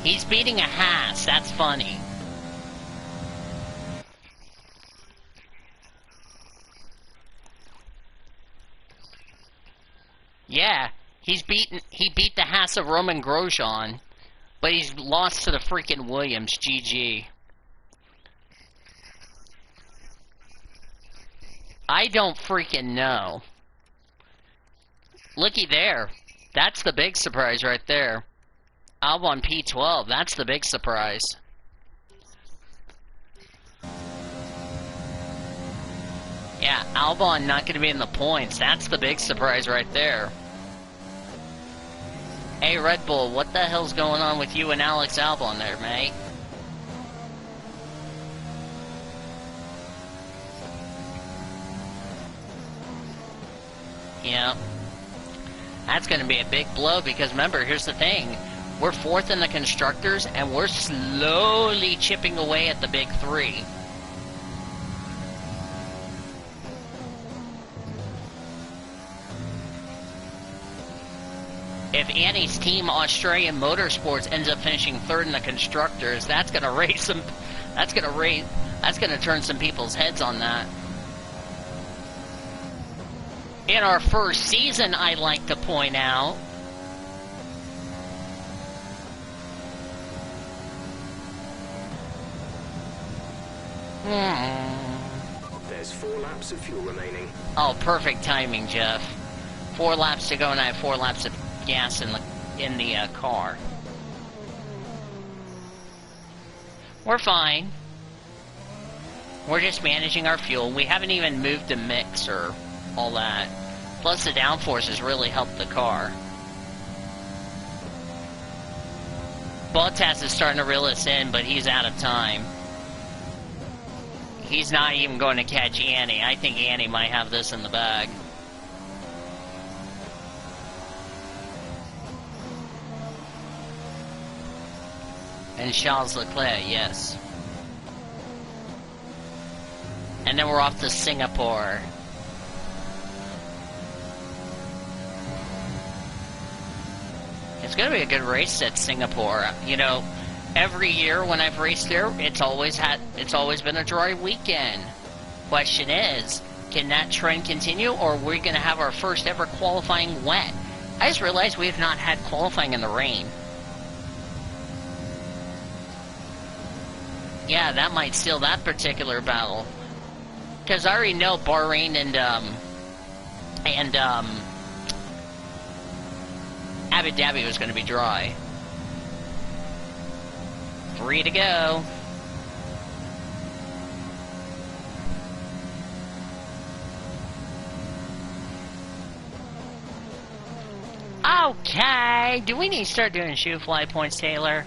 [SPEAKER 3] He's beating a Haas. That's funny. Yeah, he beat the Haas of Roman Grosjean. But he's lost to the freaking Williams. GG. I don't freaking know. Looky there. That's the big surprise right there. Albon P12. That's the big surprise. Yeah, Albon not going to be in the points. That's the big surprise right there. Hey, Red Bull, what the hell's going on with you and Alex Albon there, mate? Yeah. That's going to be a big blow because remember, here's the thing. We're fourth in the Constructors and we're slowly chipping away at the big three. If Annie's team, Australian Motorsports, ends up finishing third in the Constructors, that's going to raise some. That's going to turn some people's heads on that. In our first season, I'd like to point out.
[SPEAKER 5] There's 4 laps of fuel remaining.
[SPEAKER 3] Oh, perfect timing, Jeff. 4 laps to go, and I have 4 laps of gas in the car. We're fine. We're just managing our fuel. We haven't even moved the mix or all that. Plus, the downforce has really helped the car. Bottas is starting to reel us in, but he's out of time. He's not even going to catch Annie. I think Annie might have this in the bag. And Charles Leclerc, yes. And then we're off to Singapore. It's going to be a good race at Singapore. You know, every year when I've raced there, it's always been a dry weekend. Question is, can that trend continue, or are we going to have our first ever qualifying wet? I just realized we have not had qualifying in the rain. Yeah, that might seal that particular battle. Because I already know Bahrain and Abu Dhabi was going to be dry. 3 to go. Okay, do we need to start doing shoe fly points, Taylor?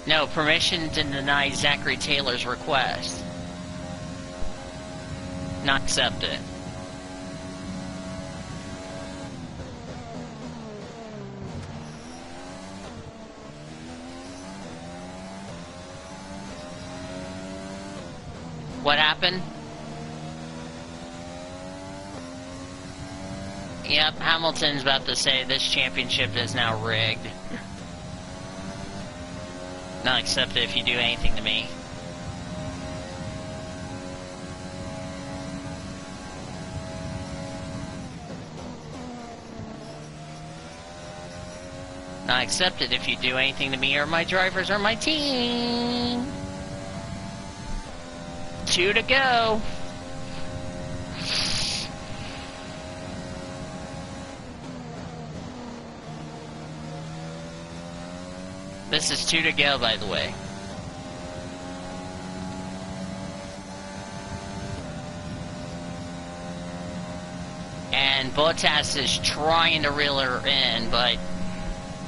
[SPEAKER 3] No, permission to deny Zachary Taylor's request. Not accept it. What happened? Yep, Hamilton's about to say this championship is now rigged. Not accept it if you do anything to me. Not accept it if you do anything to me or my drivers or my team. 2 to go. This is 2 to go, by the way. And Bottas is trying to reel her in, but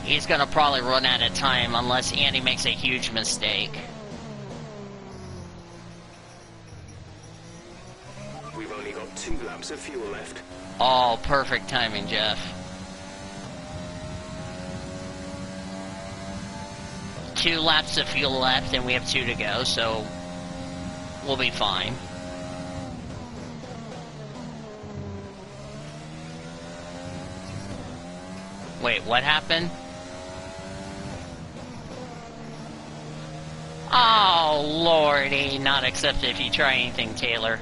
[SPEAKER 3] he's going to probably run out of time unless Andy makes a huge mistake.
[SPEAKER 5] We've only got 2 laps of fuel left.
[SPEAKER 3] Oh, perfect timing, Jeff. 2 laps of fuel left, and we have 2 to go, so we'll be fine. Wait, what happened? Oh, lordy, not accepted if you try anything, Taylor.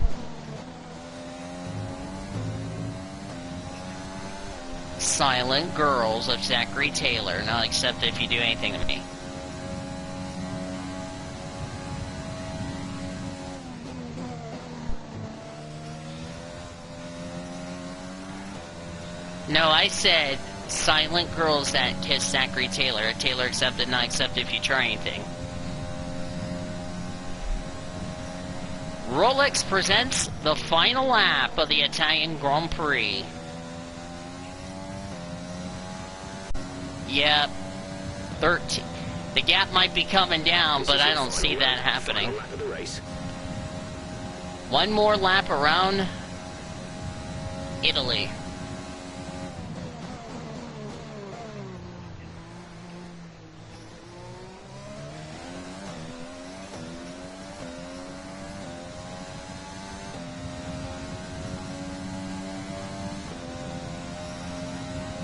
[SPEAKER 3] Silent Girls of Zachary Taylor, not accepted if you do anything to me. No, I said silent girls that kiss Zachary Taylor. Taylor accepted, not accepted if you try anything. Rolex presents the final lap of the Italian Grand Prix. Yep, 13. The gap might be coming down, but I don't see that happening. One more lap around Italy.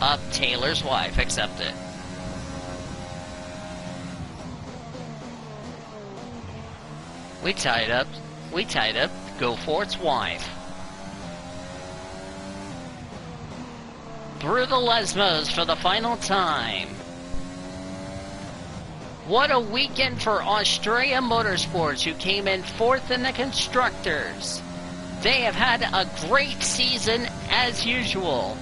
[SPEAKER 3] Up, Taylor's wife, accept it. We tied up, go for its wife. Through the Lesmos for the final time. What a weekend for Australia Motorsports, who came in 4th in the Constructors. They have had a great season as usual.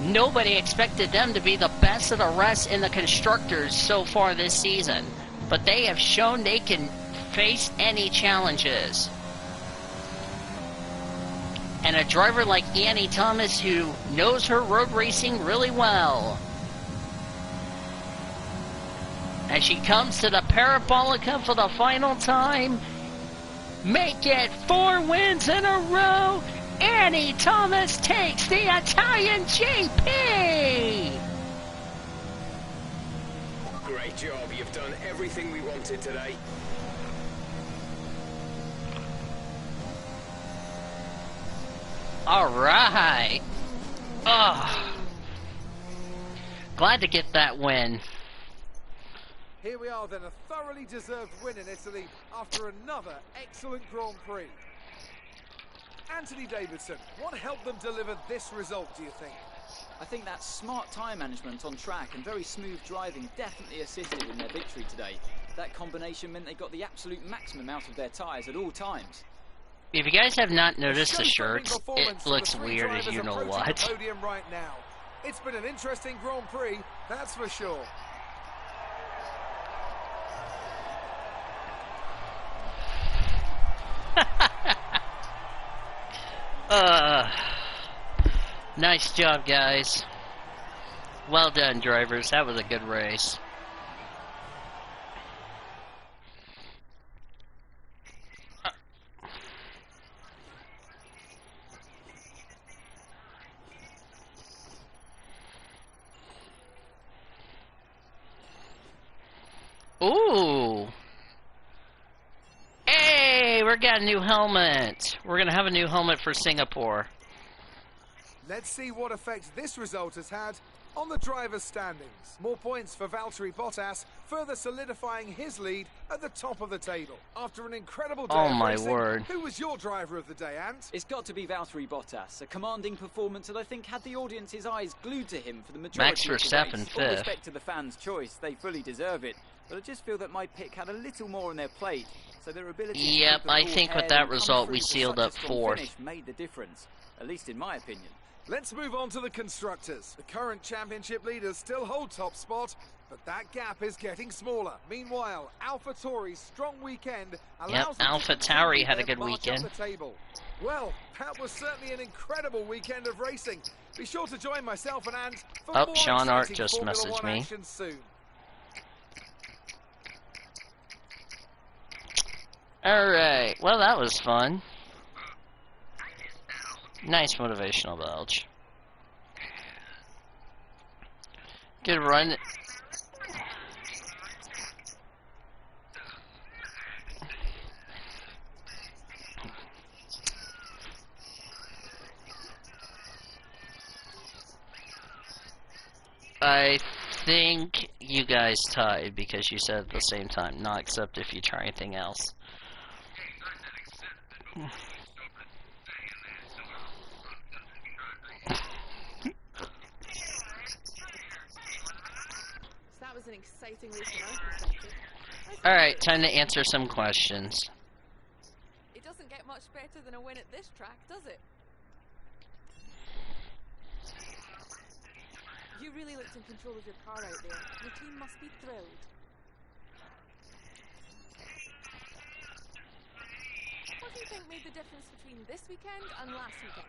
[SPEAKER 3] Nobody expected them to be the best of the rest in the Constructors so far this season, but they have shown they can face any challenges. And a driver like Annie Thomas, who knows her road racing really well. As she comes to the Parabolica for the final time, make it 4 wins in a row. Annie Thomas takes the Italian GP!
[SPEAKER 5] Great job, you've done everything we wanted today.
[SPEAKER 3] Alright! Oh. Glad to get that win.
[SPEAKER 1] Here we are then, a thoroughly deserved win in Italy after another excellent Grand Prix. Anthony Davidson, what helped them deliver this result, do you think?
[SPEAKER 2] I think that smart tyre management on track and very smooth driving definitely assisted in their victory today. That combination meant they got the absolute maximum out of their tyres at all times.
[SPEAKER 3] If you guys have not noticed the shirts, it looks weird as you know what.
[SPEAKER 1] Podium right now. It's been an interesting Grand Prix, that's for sure.
[SPEAKER 3] Nice job, guys. Well done, drivers. That was a good race. Ooh. Hey, we got a new helmet. We're gonna have a new helmet for Singapore.
[SPEAKER 1] Let's see what effect this result has had on the drivers' standings. More points for Valtteri Bottas, further solidifying his lead at the top of the table. After an incredible day of racing,
[SPEAKER 3] word.
[SPEAKER 1] Who was your driver of the day, Ant?
[SPEAKER 2] It's got to be Valtteri Bottas, a commanding performance that I think had the audience's eyes glued to him for the majority
[SPEAKER 3] Max
[SPEAKER 2] of the
[SPEAKER 3] Verstappen
[SPEAKER 2] race. All
[SPEAKER 3] 5th.
[SPEAKER 2] respect to the fans' choice, they fully deserve it. But I just feel that my pick had a little more on their plate, so their ability to
[SPEAKER 3] Yep,
[SPEAKER 2] keep a
[SPEAKER 3] I
[SPEAKER 2] cool
[SPEAKER 3] think with
[SPEAKER 2] head
[SPEAKER 3] that
[SPEAKER 2] and come
[SPEAKER 3] result
[SPEAKER 2] through
[SPEAKER 3] we
[SPEAKER 2] for
[SPEAKER 3] sealed
[SPEAKER 2] such a
[SPEAKER 3] up
[SPEAKER 2] strong
[SPEAKER 3] 4th.
[SPEAKER 2] finish made the difference, at least in my opinion.
[SPEAKER 1] Let's move on to the constructors. The current championship leaders still hold top spot, but that gap is getting smaller. Meanwhile, AlphaTauri's strong weekend allows them to
[SPEAKER 3] AlphaTauri had a
[SPEAKER 1] their
[SPEAKER 3] good
[SPEAKER 1] march up
[SPEAKER 3] weekend.
[SPEAKER 1] the table. Well, that was certainly an incredible weekend of racing. Be sure to join myself and Ant for more
[SPEAKER 3] Sean Art
[SPEAKER 1] exciting
[SPEAKER 3] just
[SPEAKER 1] Formula
[SPEAKER 3] messaged
[SPEAKER 1] 1
[SPEAKER 3] me.
[SPEAKER 1] action soon.
[SPEAKER 3] Alright, well that was fun. Nice motivational belch. Good run. I think you guys tied because you said at the same time, not except if you try anything else.
[SPEAKER 6] That was an exciting race from my perspective.
[SPEAKER 3] Alright, time to answer some questions.
[SPEAKER 6] It doesn't get much better than a win at this track, does it? You really looked in control of your car out there. Your team must be thrilled. What have you think made the difference between this weekend and last weekend?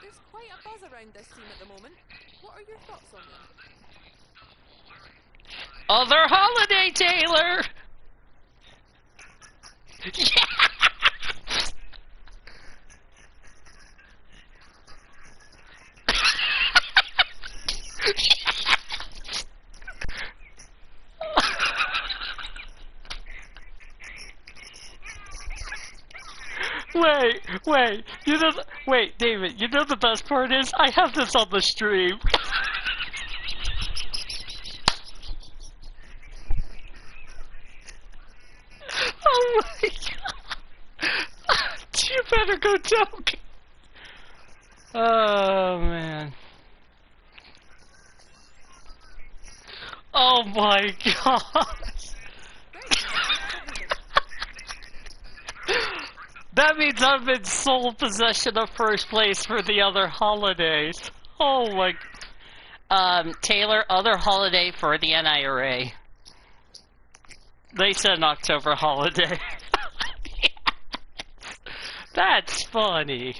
[SPEAKER 6] There's quite a buzz around this team at the moment. What are your thoughts on them?
[SPEAKER 3] Other holiday, Taylor! Yeah! Wait, David, you know the best part is, I have this on the stream. Oh my god! You better go joke! Oh man. Oh my god! That means I'm in sole possession of first place for the other holidays. Oh my... Taylor, other holiday for the NIRA. They said an October holiday. Yes. That's funny.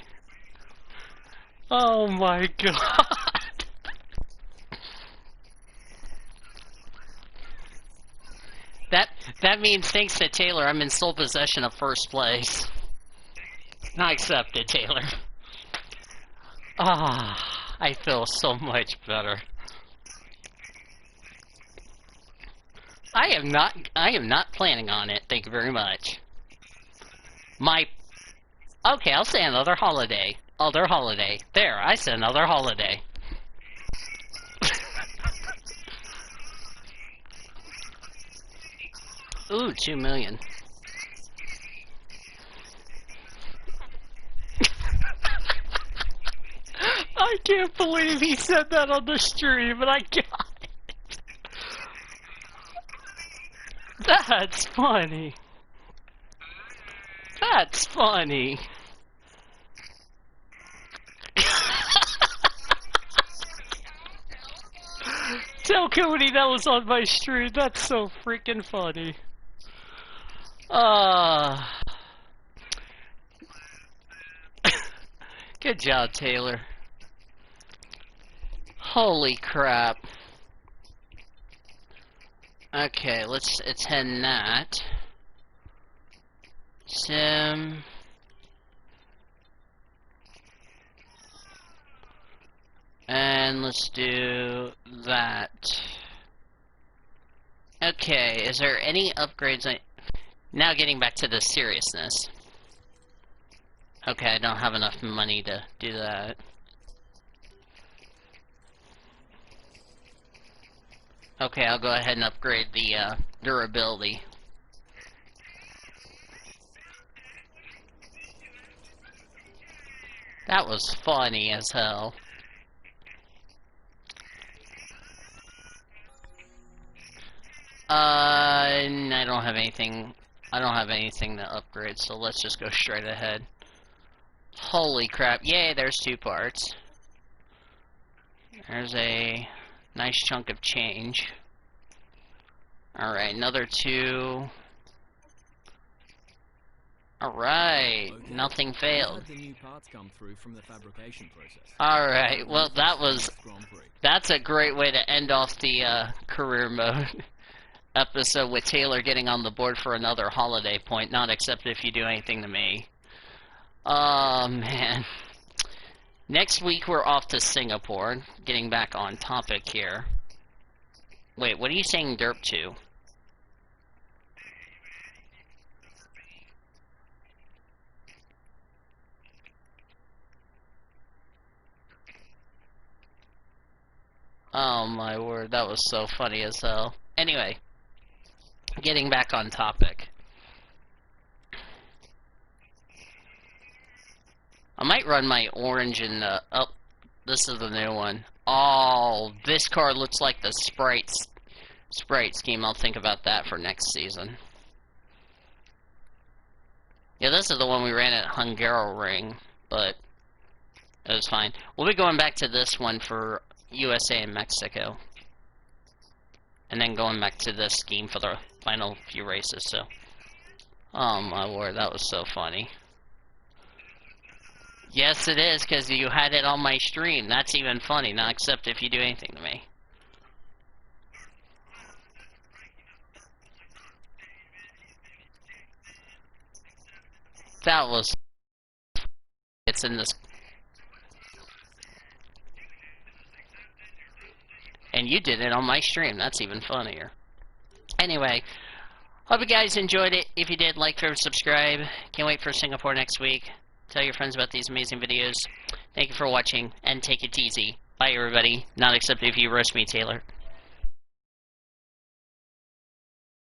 [SPEAKER 3] Oh my god. That means thanks to Taylor, I'm in sole possession of first place. Not accepted, Taylor. Ah, I feel so much better. I am not planning on it, thank you very much. Okay, I'll say another holiday. Other holiday. There, I said another holiday. Ooh, 2 million. I can't believe he said that on the stream, but I got it. That's funny. That's funny. Tell Cody that was on my stream. That's so freaking funny. Good job, Taylor. Holy crap. Okay, let's attend that. Sim. And let's do that. Okay, is there any upgrades? Now getting back to the seriousness. Okay, I don't have enough money to do that. Okay, I'll go ahead and upgrade the durability. That was funny as hell. I don't have anything. I don't have anything to upgrade, so let's just go straight ahead. Holy crap! Yay! There's 2 parts. There's a nice chunk of change. All right, another 2. All right, okay. Nothing failed.
[SPEAKER 7] The new parts come through from the fabrication process.
[SPEAKER 3] All right, well that's a great way to end off the career mode episode with Taylor getting on the board for another holiday point. Not accepted if you do anything to me. Oh man. Next week we're off to Singapore. Getting back on topic here. Wait, what are you saying derp to? Oh my word, that was so funny as hell. Anyway, getting back on topic. I might run my orange and oh, this is the new one. Oh, this card looks like the sprite scheme. I'll think about that for next season. Yeah, this is the one we ran at Hungaroring, but it was fine. We'll be going back to this one for USA and Mexico. and then going back to this scheme for the final few races, so. Oh my lord, that was so funny. Yes, it is, because you had it on my stream. That's even funny, not except if you do anything to me. That was... It's in this... And you did it on my stream. That's even funnier. Anyway, hope you guys enjoyed it. If you did, like, favorite, subscribe. Can't wait for Singapore next week. Tell your friends about these amazing videos. Thank you for watching, and take it easy. Bye, everybody. Not except if you roast me, Taylor.